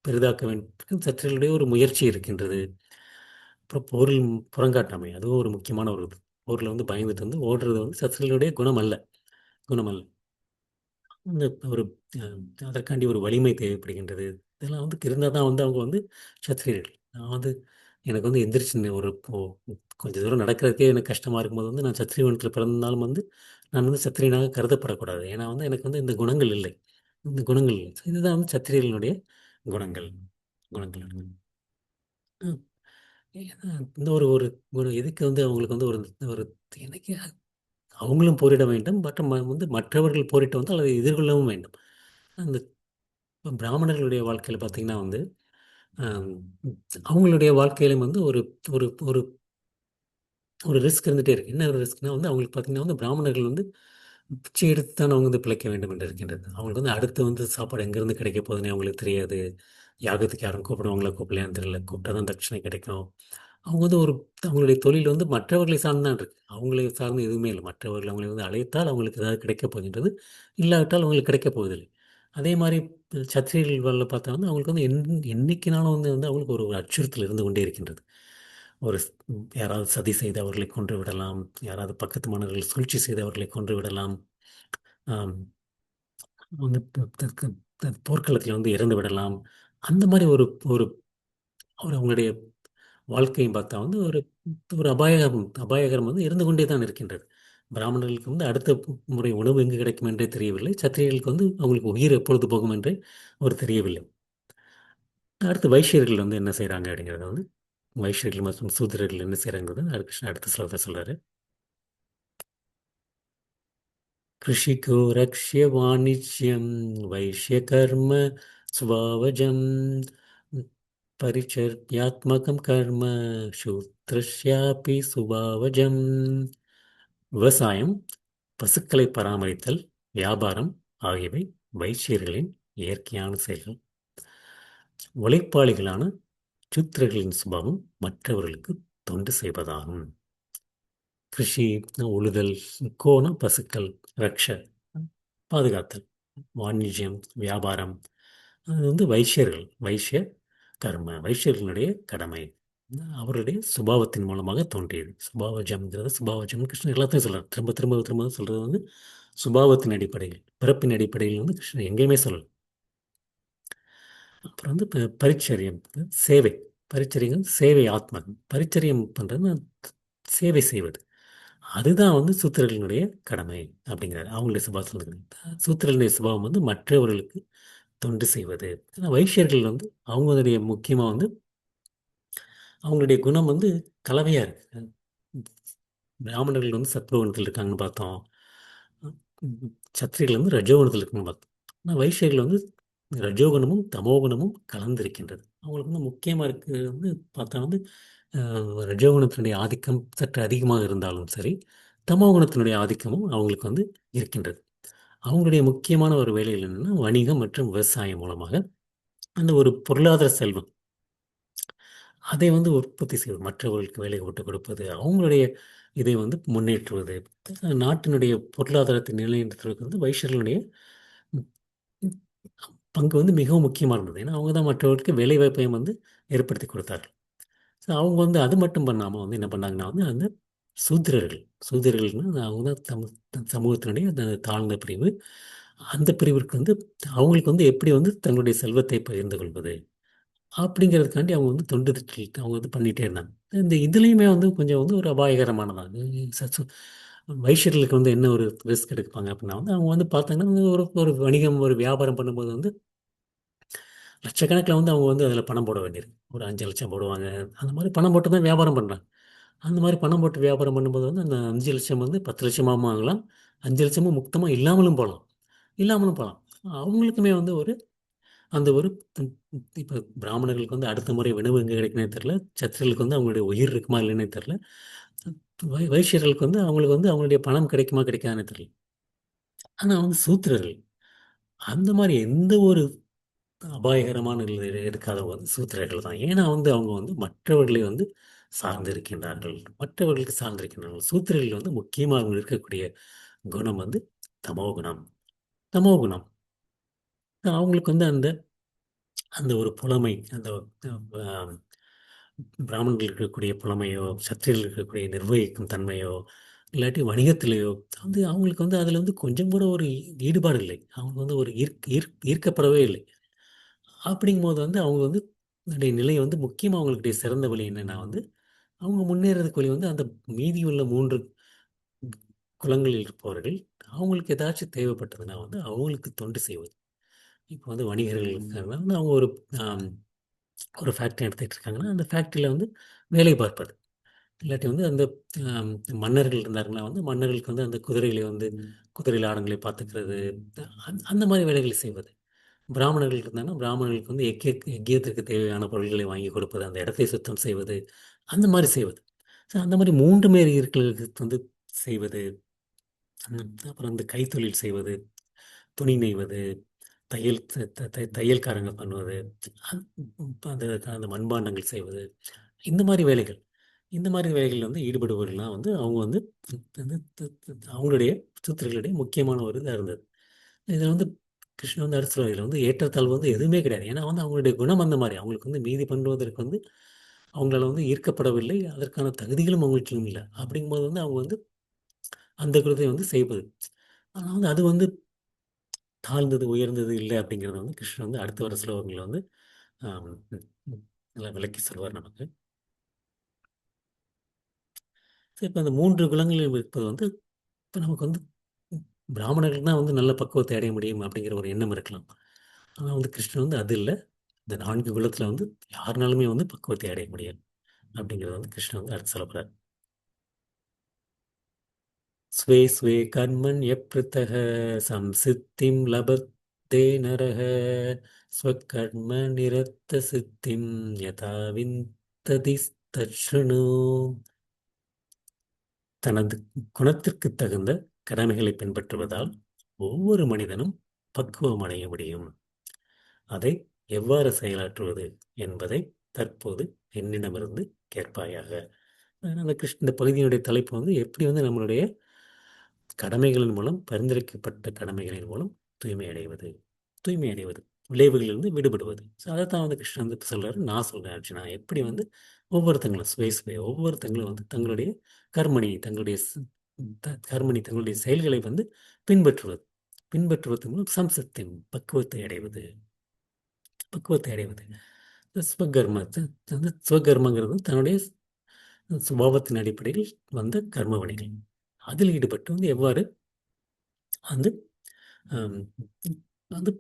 பெரிதாக்க வேண்டும் சத்திரியர்களுடைய ஒரு முயற்சி இருக்கின்றது. அப்புறம் போரில் புறங்காட்டாமை அதுவும் ஒரு முக்கியமான ஒரு இது. போரில் வந்து பயந்துட்டு வந்து ஓடுறது வந்து சத்திரியர்களுடைய குணம் அல்ல. அந்த ஒரு அஹ், அதற்காண்டி ஒரு வலிமை தேவைப்படுகின்றது. இதெல்லாம் வந்து இருந்தால் தான் வந்து அவங்க வந்து சத்திரியர்கள். நான் வந்து எனக்கு வந்து எந்திரிச்சு கொஞ்சம் தூரம் நடக்கிறதுக்கே எனக்கு கஷ்டமாக இருக்கும்போது வந்து நான் சத்திரிய குணத்தில் பிறந்தாலும் வந்து நான் வந்து சத்திரியனாக கருதப்படக்கூடாது. ஏன்னா வந்து எனக்கு வந்து இந்த குணங்கள் இல்லை. இந்த குணங்கள் இல்லை. இதுதான் வந்து சத்திரியர்களுடைய குணங்கள் குணங்கள். ம். இந்த ஒரு ஒரு ஒரு இதுக்கு வந்து அவங்களுக்கு வந்து ஒரு ஒரு எனக்கு அவங்களும் போரிட வேண்டும். வந்து மற்றவர்கள் போரிட்டு வந்து அதை எதிர்கொள்ளவும் வேண்டும். அந்த பிராமணர்களுடைய வாழ்க்கையில் பார்த்தீங்கன்னா வந்து ஆம், அவங்களுடைய வாழ்க்கையிலும் வந்து ஒரு ஒரு ஒரு ஒரு ரிஸ்க் இருந்துகிட்டே இருக்கு. என்ன ஒரு ரிஸ்க்னா வந்து அவங்களுக்கு பார்த்தீங்கன்னா வந்து பிராமணர்கள் வந்து பிச்சை எடுத்து தான் அவங்க வந்து பிழைக்க வேண்டும் என்று இருக்கின்றது. அவங்களுக்கு வந்து அடுத்து வந்து சாப்பாடு எங்கேருந்து கிடைக்க போகுதுன்னு அவங்களுக்கு தெரியாது. யாகத்துக்கு யாரும் கூப்பிடுவாங்களா கூப்பிடலையான்னு தெரியல. கூப்பிட்டா தான் தட்சணை கிடைக்கும். அவங்க வந்து அவங்களுடைய தொழில் வந்து மற்றவர்களை சார்ந்து தான் இருக்கு. அவங்களை சார்ந்து எதுவுமே இல்லை. மற்றவர்கள் அவங்களை வந்து அழைத்தால் அவங்களுக்கு ஏதாவது கிடைக்கப் போகின்றது. இல்லாவிட்டால் அவங்களுக்கு கிடைக்கப் போவதில்லை. அதே மாதிரி சத்திரியர்கள் பார்த்தா வந்து அவங்களுக்கு வந்து என்னைக்குனாலும் வந்து அவங்களுக்கு ஒரு அச்சுறுத்தல் இருந்து கொண்டே இருக்கின்றது. ஒரு யாராவது சதி செய்து அவர்களை கொன்று விடலாம். யாராவது பக்கத்து மன்னர்கள் சூழ்ச்சி செய்து அவர்களை கொன்று விடலாம். ஆம், வந்து போர்க்களத்தில் வந்து இறந்து விடலாம். அந்த மாதிரி ஒரு ஒரு ஒரு அவங்களுடைய வாழ்க்கையும் பார்த்தா வந்து ஒரு ஒரு அபாயகரம் வந்து இருந்து கொண்டே தான் இருக்கின்றது. பிராமணர்களுக்கு வந்து அடுத்த முறை உணவு எங்கு கிடைக்கும் என்றே தெரியவில்லை. சத்திரியர்களுக்கு வந்து அவங்களுக்கு உயிர் எப்பொழுது போகும் என்றே ஒரு தெரியவில்லை. அடுத்து வைஷ்யர்கள் வந்து என்ன செய்கிறாங்க அப்படிங்கிறத வந்து வைஷ்யர்கள் மற்றும் சூத்திரர்கள் என்ன செய்கிறாங்கிறது கிருஷ்ணன் அடுத்த ஸ்லோகத்தில் சொல்கிறாரு. कृषिको रक्ष्य वाणिज्यं वैश्यकर्म स्वभावजं परिचर्यात्मकं कर्म शूद्रस्यापि சுபாவஜம். விவசாயம், பசுக்களை பராமரித்தல், வியாபாரம் ஆகியவை வைசியர்களின் இயற்கையான செயல்கள். உழைப்பாளிகளான சூத்திரர்களின் சுபாவம் மற்றவர்களுக்கு தொண்டு செய்வதாகும். கிருஷி உழுதல், கோணம் பசுக்கள், ரக்ஷ பாதுகாத்தல், வாணிஜ்யம் வியாபாரம், அது வந்து வைஷ்ய வைஷ்யர்களுடைய கடமை. அவருடைய சுபாவத்தின் மூலமாக தோன்றியது. சுபாவஜம் கிருஷ்ணன் எல்லாத்தையும் சொல்றார். திரும்ப திரும்ப திரும்ப சொல்றது வந்து சுபாவத்தின் அடிப்படையில், பிறப்பின் அடிப்படையில் வந்து கிருஷ்ணன் எங்கேயுமே சொல்லல. அப்புறம் வந்து பரிச்சரியம், சேவை. பரிச்சரியம் சேவை ஆத்மகம். பரிச்சரியம் பண்ணுறது சேவை செய்வது. அதுதான் வந்து சூத்திரர்களுடைய கடமை அப்படிங்கிறார். அவங்களுடைய சுபாவம் சொல்லுது. சூத்திரர்களுடைய சுபாவம் வந்து மற்றவர்களுக்கு தொண்டு செய்வது. ஆனால் வைஷ்யர்கள் வந்து அவங்களுடைய முக்கியமாக வந்து அவங்களுடைய குணம் வந்து கலவையாக இருக்கு. பிராமணர்கள் வந்து சத்வகுணத்தில் இருக்காங்கன்னு பார்த்தோம். சத்திரிகள் வந்து ரஜோகுணத்தில் இருக்குன்னு பார்த்தோம். ஆனால் வைஷ்யர்கள் வந்து ரஜோகுணமும் தமோகுணமும் கலந்திருக்கின்றது. அவங்களுக்கு வந்து முக்கியமாக இருக்கிறது வந்து பார்த்தா வந்து ரஜோகுணத்தினுடைய ஆதிக்கம் சற்று அதிகமாக இருந்தாலும் சரி, தமோகுணத்தினுடைய ஆதிக்கமும் அவங்களுக்கு வந்து இருக்கின்றது. அவங்களுடைய முக்கியமான ஒரு வேலைகள் என்னென்னா வணிகம் மற்றும் விவசாயம் மூலமாக அந்த ஒரு பொருளாதார செல்வம் அதை வந்து உற்பத்தி செய்வது, மற்றவர்களுக்கு வேலை விட்டு கொடுப்பது, அவங்களுடைய இதை வந்து முன்னேற்றுவது, நாட்டினுடைய பொருளாதாரத்தை நிலைநிறுத்துவதற்கு வந்து வைஷ்யர்களுடைய பங்கு வந்து மிகவும் முக்கியமாக இருந்தது. ஏன்னா அவங்க தான் மற்றவர்களுக்கு வேலைவாய்ப்பையும் வந்து ஏற்படுத்தி கொடுத்தார்கள். ஸோ அவங்க வந்து அது மட்டும் பண்ணாமல் வந்து என்ன பண்ணாங்கன்னா வந்து அந்த சூத்திரர்கள் சூத்திரர்கள்னா அவங்க தான் சமூகத்தினுடைய அந்த தாழ்ந்த பிரிவு. அந்த பிரிவிற்கு வந்து அவங்களுக்கு வந்து எப்படி வந்து தங்களுடைய செல்வத்தை பகிர்ந்து கொள்வது அப்படிங்கிறதுக்காண்டி அவங்க வந்து தொண்டு திட்டல் அவங்க வந்து பண்ணிகிட்டே இருந்தாங்க. இந்த இதுலேயுமே வந்து கொஞ்சம் வந்து ஒரு அபாயகரமானதான். வைஷ்யர்களுக்கு வந்து என்ன ஒரு ரிஸ்க் எடுப்பாங்க அப்படின்னா வந்து அவங்க வந்து பார்த்தாங்கன்னா வந்து ஒரு ஒரு வணிகம் ஒரு வியாபாரம் பண்ணும்போது வந்து லட்சக்கணக்கில் வந்து அவங்க வந்து அதில் பணம் போட வேண்டியிருக்கு. ஒரு 5,00,000 போடுவாங்க. அந்த மாதிரி பணம் போட்டு தான் வியாபாரம் பண்ணுறாங்க. அந்த மாதிரி பணம் போட்டு வியாபாரம் பண்ணும்போது வந்து அந்த 5,00,000 வந்து 10,00,000 ஆகலாம். 5,00,000 முக்தமாக இல்லாமலும் போகலாம். இல்லாமலும் போகலாம். அவங்களுக்குமே வந்து ஒரு அந்த ஒரு இப்போ பிராமணர்களுக்கு வந்து அடுத்த முறை உணவு எங்கே கிடைக்குன்னே தெரில. சத்திரியர்களுக்கு வந்து அவங்களுடைய உயிர் இருக்குமா இல்லைன்னே தெரில. வைசியர்களுக்கு வந்து அவங்களுக்கு வந்து அவங்களுடைய பணம் கிடைக்குமா கிடைக்காதுன்னே தெரில. ஆனால் வந்து சூத்திரர்கள் அந்த மாதிரி எந்த ஒரு அபாயகரமான நிலையில் இருக்காதவங்க வந்து சூத்திரர்கள் தான். ஏன்னா வந்து அவங்க வந்து மற்றவர்களை வந்து சார்ந்து இருக்கின்றார்கள். மற்றவர்களுக்கு சார்ந்திருக்கின்றார்கள். சூத்திரர்கள் வந்து முக்கியமாக அவங்க இருக்கக்கூடிய குணம் வந்து தமோகுணம். தமோகுணம் அவங்களுக்கு வந்து அந்த அந்த ஒரு புலமை அந்த அஹ், பிராமணர்கள் இருக்கக்கூடிய புலமையோ சத்திரியர்கள் இருக்கக்கூடிய நிர்வகிக்கும் தன்மையோ இல்லாட்டி வணிகத்திலேயோ வந்து அவங்களுக்கு வந்து அதில் வந்து கொஞ்சம் கூட ஒரு ஈடுபாடு இல்லை. அவங்க வந்து ஒரு ஈர்க்கப்படவே இல்லை. அப்படிங்கும்போது வந்து அவங்க வந்து அதனுடைய நிலை வந்து முக்கியமாக அவங்களுடைய சிறந்த வழி என்னன்னா வந்து அவங்க முன்னேறதுக்கு வழி வந்து அந்த மீதி உள்ள 3 குலங்களில் இருப்பவர்கள் அவங்களுக்கு ஏதாச்சும் தேவைப்பட்டதுன்னா வந்து அவங்களுக்கு தொண்டு செய்வது. இப்போ வந்து வணிகர்கள் இருக்காங்கன்னா வந்து அவங்க ஒரு ஆம், ஒரு ஃபேக்ட்ரி நடத்திட்டு இருக்காங்கன்னா அந்த ஃபேக்ட்ரியில் வந்து வேலை பார்ப்பது. இல்லாட்டி வந்து அந்த ஆம், மன்னர்கள் இருந்தாருன்னா வந்து மன்னர்களுக்கு வந்து அந்த குதிரைகளை வந்து குதிரை லாடங்களை பார்த்துக்கிறது. அந்த மாதிரி வேலைகளை செய்வது. பிராமணர்கள் இருந்தாங்கன்னா பிராமணர்களுக்கு வந்து யக்கியத்திற்கு தேவையான பொருட்களை வாங்கி கொடுப்பது, அந்த இடத்தை சுத்தம் செய்வது, அந்த மாதிரி செய்வது. ஸோ அந்த மாதிரி 3 பேர் இருக்கிறதுக்கு வந்து செய்வது. அப்புறம் இந்த கைத்தொழில் செய்வது, துணி நெய்வது, தையல் தையல்காரங்க பண்ணுவது, அந் அந்த அந்த மண்பாண்டங்கள் செய்வது, இந்த மாதிரி வேலைகள். இந்த மாதிரி வேலைகளில் வந்து ஈடுபடுபவர்கள்லாம் வந்து அவங்க வந்து அவங்களுடைய சூத்திரர்களுடைய முக்கியமான ஒரு இதாக இருந்தது. இதில் வந்து கிருஷ்ணன் வந்து அடுத்த இதில் வந்து ஏற்றத்தாழ்வு வந்து எதுவுமே கிடையாது. ஏன்னா வந்து அவங்களுடைய குணம் அந்த மாதிரி. அவங்களுக்கு வந்து மீதி பண்ணுவதற்கு வந்து அவங்களால வந்து ஈர்க்கப்படவில்லை. அதற்கான தகுதிகளும் அவங்களுக்கும் இல்லை. அப்படிங்கும்போது வந்து அவங்க வந்து அந்த குணத்தை வந்து செய்வது. ஆனால் வந்து அது வந்து தாழ்ந்தது, உயர்ந்தது இல்லை அப்படிங்கிறத வந்து கிருஷ்ணன் வந்து அடுத்த வர ஸ்லோகங்களில் வந்து ஆம், நல்லா விளக்கி சொல்வார் நமக்கு. ஸோ இப்போ அந்த 3 குலங்களில் இருப்பது வந்து இப்போ நமக்கு வந்து பிராமணர்கள் தான் வந்து நல்ல பக்குவத்தை அடைய முடியும் அப்படிங்கிற ஒரு எண்ணம் இருக்கலாம். ஆனால் வந்து கிருஷ்ணன் வந்து அது இல்லை. இந்த 4 குலத்தில் வந்து யாருனாலுமே வந்து பக்குவத்தை அடைய முடியாது அப்படிங்கிறத வந்து கிருஷ்ணன் வந்து அடுத்து சொல்லப் போறார். ஸ்வே ஸ்வே கர்மண்யப்ருத்தः சம்சித்திம் லபத்தே நரः ஸ்வகர்ம நிரத்த சித்திம் யதா விந்ததி தச்ருணு. தனது குணத்திற்கு தகுந்த கடமைகளை பின்பற்றுவதால் ஒவ்வொரு மனிதனும் பக்குவம் அடைய முடியும். அதை எவ்வாறு செயலாற்றுவது என்பதை தற்போது என்னிடமிருந்து கேட்பாயாக. அதனால இந்த பகுதியினுடைய தலைப்பு வந்து எப்படி வந்து நம்மளுடைய கடமைகளின் மூலம் பரிந்துரைக்கப்பட்ட கடமைகளின் மூலம் தூய்மை அடைவது. தூய்மை அடைவது. விளைவுகளிலிருந்து விடுபடுவது. ஸோ அதைத்தான் வந்து கிருஷ்ணன் வந்து சொல்றாரு. நான் சொல்றேன் அர்ஜுனா. எப்படி வந்து ஒவ்வொருத்தங்களும் ஒவ்வொருத்தங்களும் வந்து தங்களுடைய தங்களுடைய கர்மணி தங்களுடைய செயல்களை வந்து பின்பற்றுவது. பின்பற்றுவது மூலம் சம்சத்தின் பக்குவத்தை அடைவது. பக்குவத்தை அடைவது. ஸ்வகர்மத்தை வந்து ஸ்வகர்மங்கிறது தன்னுடைய சுபாவத்தின் அடிப்படையில் வந்த கர்ம வினைகள். அதில் ஈடுபட்டு வந்து எவ்வாறு வந்து ஆம், வந்து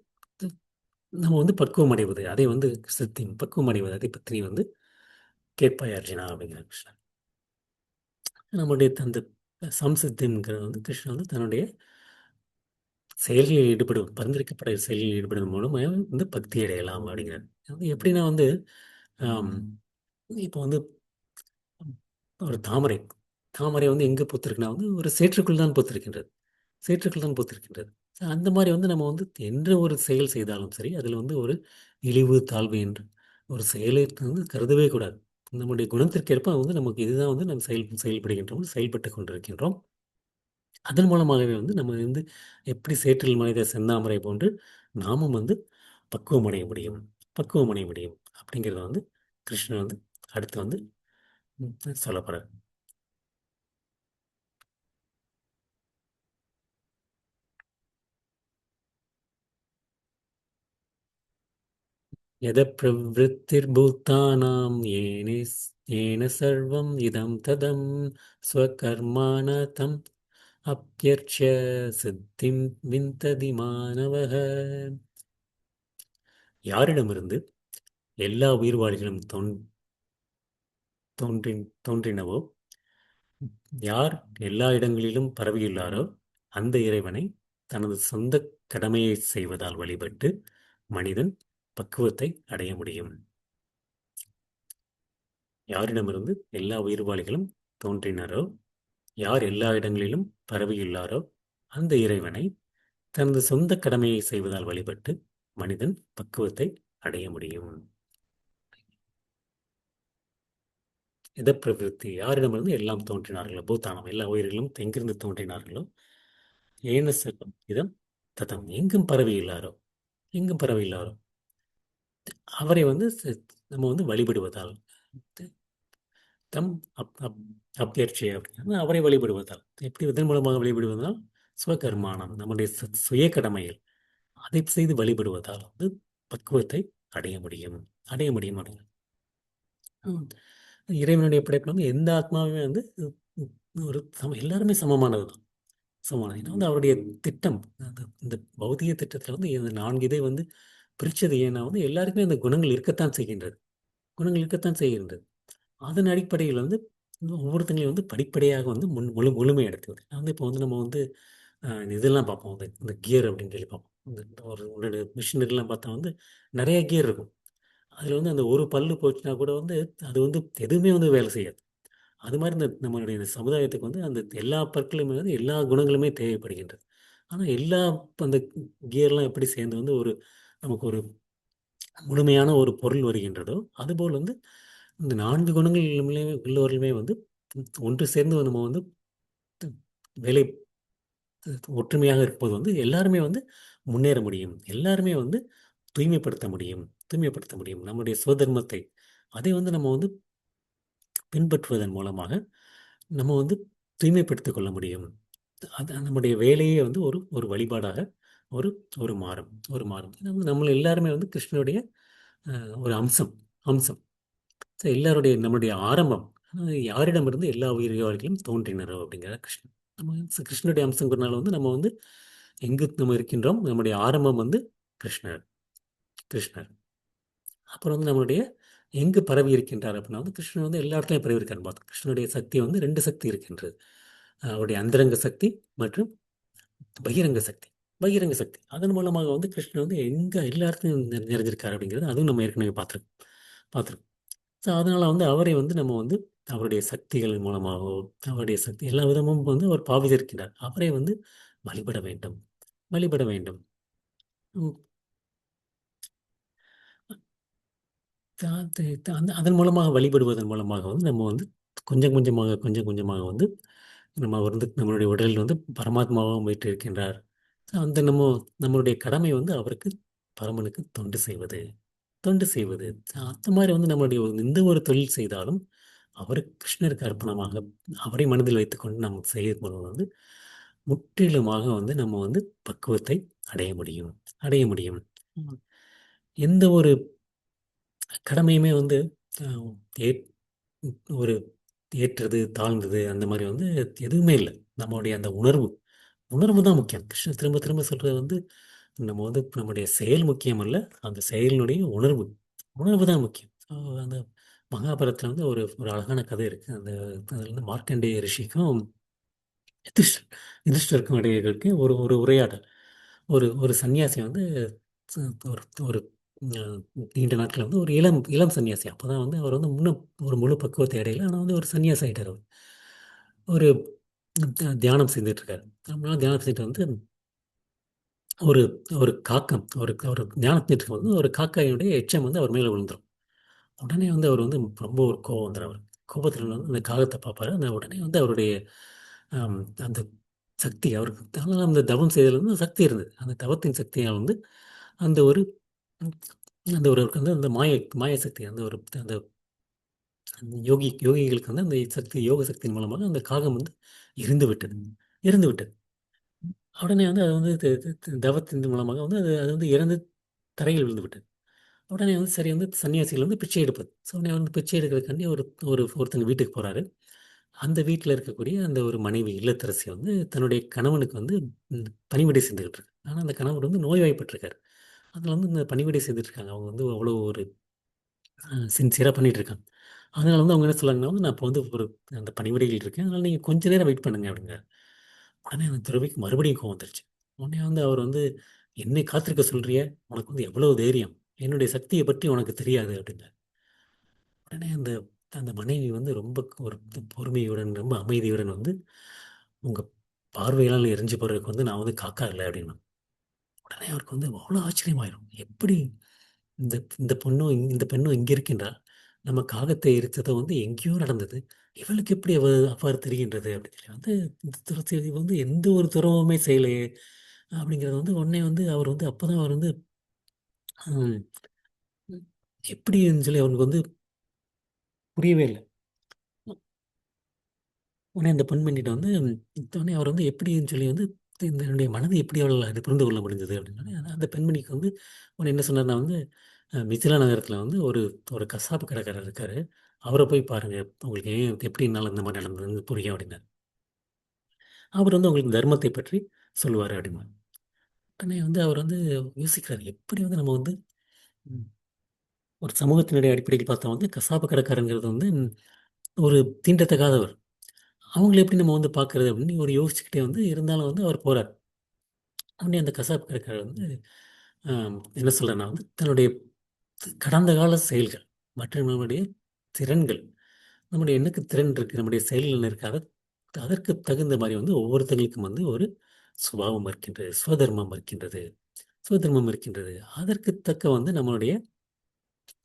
நம்ம வந்து பக்குவம் அடைவது. அதை வந்து பக்குவம் அடைவது. அதை பற்றி நீ வந்து கேட்பாய் அர்ஜுனா அப்படிங்கிற கிருஷ்ணன். நம்முடைய அந்த சம்சித்திங்கிறது வந்து கிருஷ்ணன் வந்து தன்னுடைய செயல்களில் ஈடுபடும் பரிந்துரைக்கப்பட்ட செயல்களில் ஈடுபடுவதன் மூலமாக வந்து பக்தி அடையலாம் அப்படிங்கிறார். அது எப்படின்னா வந்து ஆம், இப்போ வந்து ஒரு தாமரை தாமரை வந்து எங்கே பூத்திருக்குன்னா வந்து ஒரு சேற்றுக்குள் தான் பூத்திருக்கின்றது. சேற்றுக்குள் தான் பூத்திருக்கின்றது. அந்த மாதிரி வந்து நம்ம வந்து எந்த ஒரு செயல் செய்தாலும் சரி அதில் வந்து ஒரு இழிவு தாழ்வு என்று ஒரு செயலை வந்து கருதவே கூடாது. நம்முடைய குணத்திற்கேற்ப வந்து நமக்கு இதுதான் வந்து நம்ம செயல்படுகின்றோம் செயல்பட்டு கொண்டிருக்கின்றோம். அதன் மூலமாகவே வந்து நம்ம வந்து எப்படி சேற்றில் மனித செந்தாமரை போன்று நாமும் வந்து பக்குவம் அடைய முடியும், பக்குவம் அடைய முடியும் அப்படிங்கிறத வந்து கிருஷ்ணன் வந்து அடுத்து வந்து சொல்லப்படுறார். यद प्रवृत्तिर्भूतानां येन सर्वम् इदं तदं स्वकर्माण तम् अप्यर्च्य सिद्धिं विந்ததி மாணவः. யாரிடமிருந்து எல்லா உயிர்வாழிகளும் தோன்றினவோ, யார் எல்லா இடங்களிலும் பரவியுள்ளாரோ, அந்த இறைவனை தனது சொந்த கடமையை செய்வதால் வழிபட்டு மனிதன் பக்குவத்தை அடைய முடியும். யாரிடமிருந்து எல்லா உயிர்வாழிகளும் தோன்றினாரோ, யார் எல்லா இடங்களிலும் பரவியுள்ளாரோ, அந்த இறைவனை தனது சொந்த கடமையை செய்வதால் வழிபட்டு மனிதன் பக்குவத்தை அடைய முடியும். இத பிரவிற்த்தி யாரிடமிருந்து எல்லாம் தோன்றினார்களோ, பூத்தானம் எல்லா உயிர்களும் எங்கிருந்து தோன்றினார்களோ, ஏன செல்வம் இதம் ததம் எங்கும் பரவியுள்ளாரோ, எங்கும் பரவியுள்ளாரோ அவரை வந்து நம்ம வந்து வழிபடுவதால், தம் அப்பியர்ச்சியை அப்படின்னா அவரை வழிபடுவதால், எப்படி இதன் மூலமாக வழிபடுவதால், சுவகர்மானம் நம்முடைய சுய கடமைகள் அதை செய்து வழிபடுவதால் வந்து பக்குவத்தை அடைய முடியும், அடைய முடியும் அப்படின்னு. இறைவனுடைய படைப்பில் வந்து எந்த ஆத்மாவுமே வந்து ஒரு எல்லாருமே சமமானது தான், சமமானது. ஏன்னா வந்து அவருடைய திட்டம், இந்த பௌதிக திட்டத்தில் வந்து இந்த 4 இதை வந்து பிரித்தது ஏன்னா வந்து எல்லாருக்குமே அந்த குணங்கள் இருக்கத்தான் செய்கின்றது, குணங்கள் இருக்கத்தான் செய்கின்றது. அதன் அடிப்படையில் வந்து ஒவ்வொருத்தங்களையும் வந்து படிப்படியாக வந்து முழுமை அடைத்துவது. வந்து இப்போ வந்து நம்ம வந்து இதெல்லாம் பார்ப்போம், இந்த கியர் அப்படின்னு சொல்லி பார்ப்போம். இந்த ஒரு மிஷினரிலாம் பார்த்தா வந்து நிறைய கியர் இருக்கும். அதில் வந்து அந்த ஒரு பல்லு போச்சுன்னா கூட வந்து அது வந்து எதுவுமே வந்து வேலை செய்யாது. அது மாதிரி இந்த நம்மளுடைய இந்த சமுதாயத்துக்கு வந்து அந்த எல்லா பற்களுமே வந்து எல்லா குணங்களுமே தேவைப்படுகின்றது. ஆனால் எல்லா அந்த கியர்லாம் எப்படி சேர்ந்து வந்து ஒரு நமக்கு ஒரு முழுமையான ஒரு பொருள் வருகின்றதோ, அதுபோல் வந்து இந்த 4 குணங்கள் உள்ளவர்களுமே வந்து ஒன்று சேர்ந்து நம்ம வந்து வேலை ஒற்றுமையாக இருப்பது வந்து எல்லாருமே வந்து முன்னேற முடியும், எல்லாருமே வந்து தூய்மைப்படுத்த முடியும், தூய்மைப்படுத்த முடியும் நம்முடைய சுதர்மத்தை. அதை வந்து நம்ம வந்து பின்பற்றுவதன் மூலமாக நம்ம வந்து தூய்மைப்படுத்திக் கொள்ள முடியும். அது நம்முடைய வேலையே வந்து ஒரு ஒரு வழிபாடாக ஒரு ஒரு மாறும், ஒரு மாறும். நம்ம எல்லாருமே வந்து கிருஷ்ணனுடைய ஒரு அம்சம், அம்சம். எல்லாருடைய நம்முடைய ஆரம்பம் யாரிடமிருந்து எல்லா உயிர்களும் தோன்றினரோ அப்படிங்கிற கிருஷ்ணன். நம்ம கிருஷ்ணனுடைய அம்சங்கிறனால வந்து நம்ம வந்து எங்கு நம்ம இருக்கின்றோம், நம்முடைய ஆரம்பம் வந்து கிருஷ்ணர், கிருஷ்ணர். அப்புறம் வந்து நம்மளுடைய எங்கு பரவி இருக்கின்றார் அப்படின்னா வந்து கிருஷ்ணன் வந்து எல்லா இடத்துலையும் பரவி இருக்கான்னு பார்த்தோம். கிருஷ்ணனுடைய சக்தி வந்து 2 சக்தி இருக்கின்றது, அவருடைய அந்தரங்க சக்தி மற்றும் பகிரங்க சக்தி. பகிரங்க சக்தி அதன் மூலமாக வந்து கிருஷ்ணன் வந்து எங்க எல்லா இடத்துலையும் நிறைஞ்சிருக்காரு அப்படிங்கிறது அதுவும் நம்ம ஏற்கனவே பார்த்துருக்கோம். ஸோ அதனால் வந்து அவரை வந்து நம்ம வந்து அவருடைய சக்திகள் மூலமாகவோ, அவருடைய சக்தி எல்லா விதமும் வந்து அவர் பாவித்திருக்கிறார். அவரை வந்து வழிபட வேண்டும், வழிபட வேண்டும். உம், அதன் மூலமாக வழிபடுவதன் மூலமாக வந்து நம்ம வந்து கொஞ்சம் கொஞ்சமாக கொஞ்சம் கொஞ்சமாக வந்து நம்ம வந்து நம்மளுடைய உடலில் வந்து பரமாத்மாவாகவும் வைத்திருக்கின்றார். அந்த நம்மளுடைய கடமை வந்து அவருக்கு, பரமனுக்கு தொண்டு செய்வது, தொண்டு செய்வது. அந்த மாதிரி வந்து நம்மளுடைய எந்த ஒரு தொழில் செய்தாலும் அவருக்கு கிருஷ்ணருக்கு அர்ப்பணமாக அவரை மனதில் வைத்துக்கொண்டு நம்ம செய்யும்போது வந்து முற்றிலுமாக வந்து நம்ம வந்து பக்குவத்தை அடைய முடியும், அடைய முடியும். எந்த ஒரு கடமையுமே வந்து அஹ், ஏ- ஒரு ஏற்றது தாழ்ந்தது அந்த மாதிரி வந்து எதுவுமே இல்லை. நம்மளுடைய அந்த உணர்வு, உணர்வு தான் முக்கியம். கிருஷ்ணன் திரும்ப திரும்ப சொல்றது வந்து நம்ம வந்து நம்முடைய செயல் முக்கியம் அல்ல, அந்த செயலினுடைய உணர்வு, உணர்வு தான் முக்கியம். அந்த மகாபாரதத்தில் வந்து ஒரு ஒரு அழகான கதை இருக்கு. அந்த அதில் வந்து மார்க்கண்டேய ரிஷிக்கும் யுதிஷ்டர் யுதிஷ்டருக்கும் இடையே ஒரு ஒரு உரையாடல். ஒரு ஒரு சன்னியாசி வந்து ஒரு ஒரு அஹ், நீண்ட நாட்கள் வந்து ஒரு இளம் இளம் சன்னியாசி. அப்போதான் வந்து அவர் வந்து முன்னும் ஒரு முழு பக்குவத்தை அடையல, ஆனால் வந்து ஒரு சன்னியாசி ஆகிட்டார் அவர். ஒரு தியானம் செஞ்சுட்டு இருக்காரு. ரொம்ப நாள் தியானம் செஞ்சுட்டு வந்து ஒரு ஒரு காக்கம் ஒரு ஒரு தியானத்திட்டு இருக்கும்போது ஒரு காக்காயினுடைய எச்சம் வந்து அவர் மேலே விழுந்துரும். உடனே வந்து அவர் வந்து ரொம்ப ஒரு கோபம் வந்துடும். அவர் கோபத்தில் வந்து அந்த காகத்தை பார்ப்பாரு. அந்த உடனே வந்து அவருடைய ஆம், அந்த சக்தி அவருக்கு, அதனால அந்த தவம் செய்ததில் வந்து சக்தி இருந்தது. அந்த தவத்தின் சக்தியால் வந்து அந்த ஒரு ம். அந்த ஒருவருக்கு வந்து அந்த மாய சக்தி அந்த ஒரு அந்த யோகிகளுக்கு வந்து அந்த சக்தி யோக சக்தியின் மூலமாக அந்த காகம் வந்து இறந்து விட்டது. இறந்து விட்டது. உடனே வந்து அது வந்து தவத்தின் மூலமாக வந்து அது அது வந்து இறந்து தரையில் விழுந்து விட்டது. உடனே வந்து சரி வந்து சன்னியாசிகள் வந்து பிச்சை எடுப்பது. ஸோ உடனே வந்து பிச்சை எடுக்கிறதுக்காண்டி ஒருத்தங்க வீட்டுக்கு போறாரு. அந்த வீட்ல இருக்கக்கூடிய அந்த ஒரு மனைவி இல்லத்தரசி வந்து தன்னுடைய கணவனுக்கு வந்து பணிவிடை செஞ்சுகிட்டு இருக்கு. ஆனா அந்த கணவர் வந்து நோய்வாய்ப்பட்டிருக்காரு. அதில வந்து இந்த பணிவிடை செய்துட்டு இருக்காங்க. அவங்க வந்து அவ்வளோ ஒரு சின்சியரா பண்ணிட்டு இருக்காங்க. அதனால வந்து அவங்க என்ன சொல்றாங்கன்னா வந்து, "நான் இப்போ வந்து ஒரு அந்த பணிவிடையில் இருக்கேன். அதனால நீங்க கொஞ்ச நேரம் வெயிட் பண்ணுங்க" அப்படிங்கிறாரு. உடனே அந்த துறவிக்கு மறுபடியும் கோவம் வந்துருச்சு. உடனே வந்து அவர் வந்து, "என்னை காத்திருக்க சொல்றியே? உனக்கு வந்து எவ்வளவு தைரியம்? என்னுடைய சக்திய பற்றி உனக்கு தெரியாது" அப்படின்னாரு. உடனே அந்த அந்த மனைவி வந்து ரொம்ப ஒரு பொறுமையுடன், ரொம்ப அமைதியுடன் வந்து, "உங்க பார்வையால எரிஞ்சு போறதுக்கு வந்து நான் வந்து காக்கா இல்ல" அப்படின்னா. உடனே அவருக்கு வந்து அவ்வளோ ஆச்சரியமாயிரும். எப்படி இந்த இந்த இந்த பெண்ணும் இங்கே இருக்கின்றாள். நம்ம காகத்தை எரித்தது வந்து எங்கேயோ நடந்தது. இவளுக்கு எப்படி அவ்வாறு தெரிகின்றது? அப்படின்னு சொல்லி வந்து இந்த துரத்தி வந்து எந்த ஒரு துரோகமுமே செய்யலையே! அப்படிங்கிறது வந்து உடனே வந்து அவர் வந்து அப்பதான் அவர் வந்து ம் எப்படின்னு சொல்லி அவருக்கு வந்து புரியவே இல்ல. உடனே அந்த பெண்மணிட்ட வந்து உடனே அவர் வந்து எப்படின்னு சொல்லி வந்து இந்த என்னுடைய மனதை எப்படி அவளால் அது புரிந்து கொள்ள முடிஞ்சது அப்படின்னோனே, அந்த பெண்மணிக்கு வந்து உடனே என்ன சொன்னார்னா வந்து, மிथिला நகரத்தில வந்து ஒரு ஒரு கசாப்பு கடைக்காரர் இருக்காரு. அவர போய் பாருங்க. உங்களுக்கு எப்படினால இந்த மாரி நடந்ததுன்னு புரியும் அப்படின்னாரு. அவர் வந்து உங்களுக்கு தர்மத்தை பற்றி சொல்லுவாரு அப்படின்னாரு. உடனே வந்து அவர் வந்து யோசிக்கிறாரு. எப்படி வந்து நம்ம வந்து ம் ஒரு சமூகத்தினுடைய அடிப்படையில் பார்த்தா வந்து கசாப்பு கடைக்காரங்கிறது வந்து ஒரு தீண்டத்தகாதவர். அவங்கள எப்படி நம்ம வந்து பார்க்கறது அப்படின்னு இவரு யோசிச்சுக்கிட்டே வந்து இருந்தாலும் வந்து அவர் போறாரு. உடனே அந்த கசாப்பு கடைக்காரர் வந்து என்ன சொல்றேன்னா வந்து தன்னுடைய கடந்த கால செயல்கள் மற்றும் நம்முடைய திறன்கள், நம்முடைய எண்ணுக்கு திறன் இருக்கு, நம்முடைய செயல்கள் என்ன இருக்கு, அதற்கு தகுந்த மாரி வந்து ஒவ்வொருத்தங்களுக்கும் வந்து ஒரு சுபாவம் இருக்கின்றது, சுவதர்மம் இருக்கின்றது சுவதர்மம் இருக்கின்றது. அதற்கு தக்க வந்து நம்மளுடைய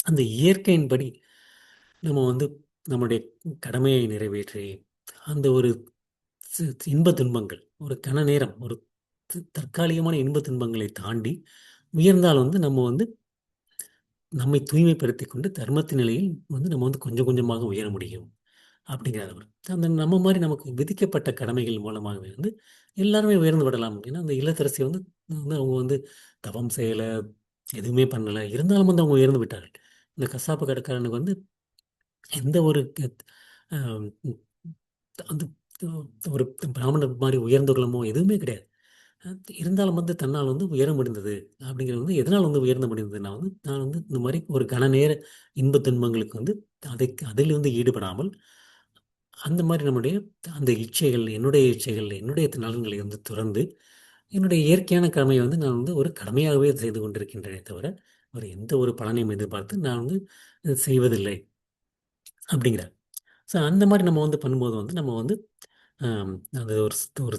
அந்த இயற்கையின்படி நம்ம வந்து நம்முடைய கடமையை நிறைவேற்றி, அந்த ஒரு இன்ப துன்பங்கள், ஒரு கண நேரம், ஒரு தற்காலிகமான இன்ப துன்பங்களை தாண்டி உயர்ந்தால் வந்து நம்ம வந்து நம்மை தூய்மைப்படுத்திக் கொண்டு தர்மத்தின் நிலையில் வந்து நம்ம வந்து கொஞ்சம் கொஞ்சமாக உயர முடியும் அப்படிங்கிறார் அவர். அந்த நம்ம மாரி நமக்கு விதிக்கப்பட்ட கடமைகள் மூலமாகவே வந்து எல்லாருமே உயர்ந்து விடலாம். ஏன்னா, அந்த இல்லத்தரசி வந்து வந்து அவங்க வந்து தவம் செய்யல, எதுவுமே பண்ணல. இருந்தாலும் வந்து அவங்க உயர்ந்து விட்டார்கள். இந்த கசாப்பு கடைக்காரனுக்கு வந்து எந்த ஒரு அ அந்த ஒரு பிராமணர் மாரி உயர்ந்த குலமோ எதுவுமே கிடையாது. அ இருந்தாலும் வந்து தன்னால் வந்து உயர முடிந்தது. அப்படிங்கிறது வந்து எதனால் வந்து உயர்ந்த முடிந்ததுன்னா வந்து, நான் வந்து இந்த மாரி ஒரு கண நேர இன்பத் துன்பங்களுக்கு வந்து அதில் வந்து ஈடுபடாமல், அந்த மாரி நம்முடைய அந்த இச்சைகள், என்னுடைய இச்சைகள், என்னுடைய நலன்களை வந்து துறந்து, என்னுடைய இயற்கையான கடமையை வந்து நான் வந்து ஒரு கடமையாகவே செய்து கொண்டிருக்கின்றேனே தவிர, வேறு எந்த ஒரு பலனையும் எதிர்பார்த்து நான் வந்து செய்வதில்லை அப்படிங்கிறார். ஸோ அந்த மாரி நம்ம வந்து பண்ணும்போது வந்து நம்ம வந்து அம் அது ஒரு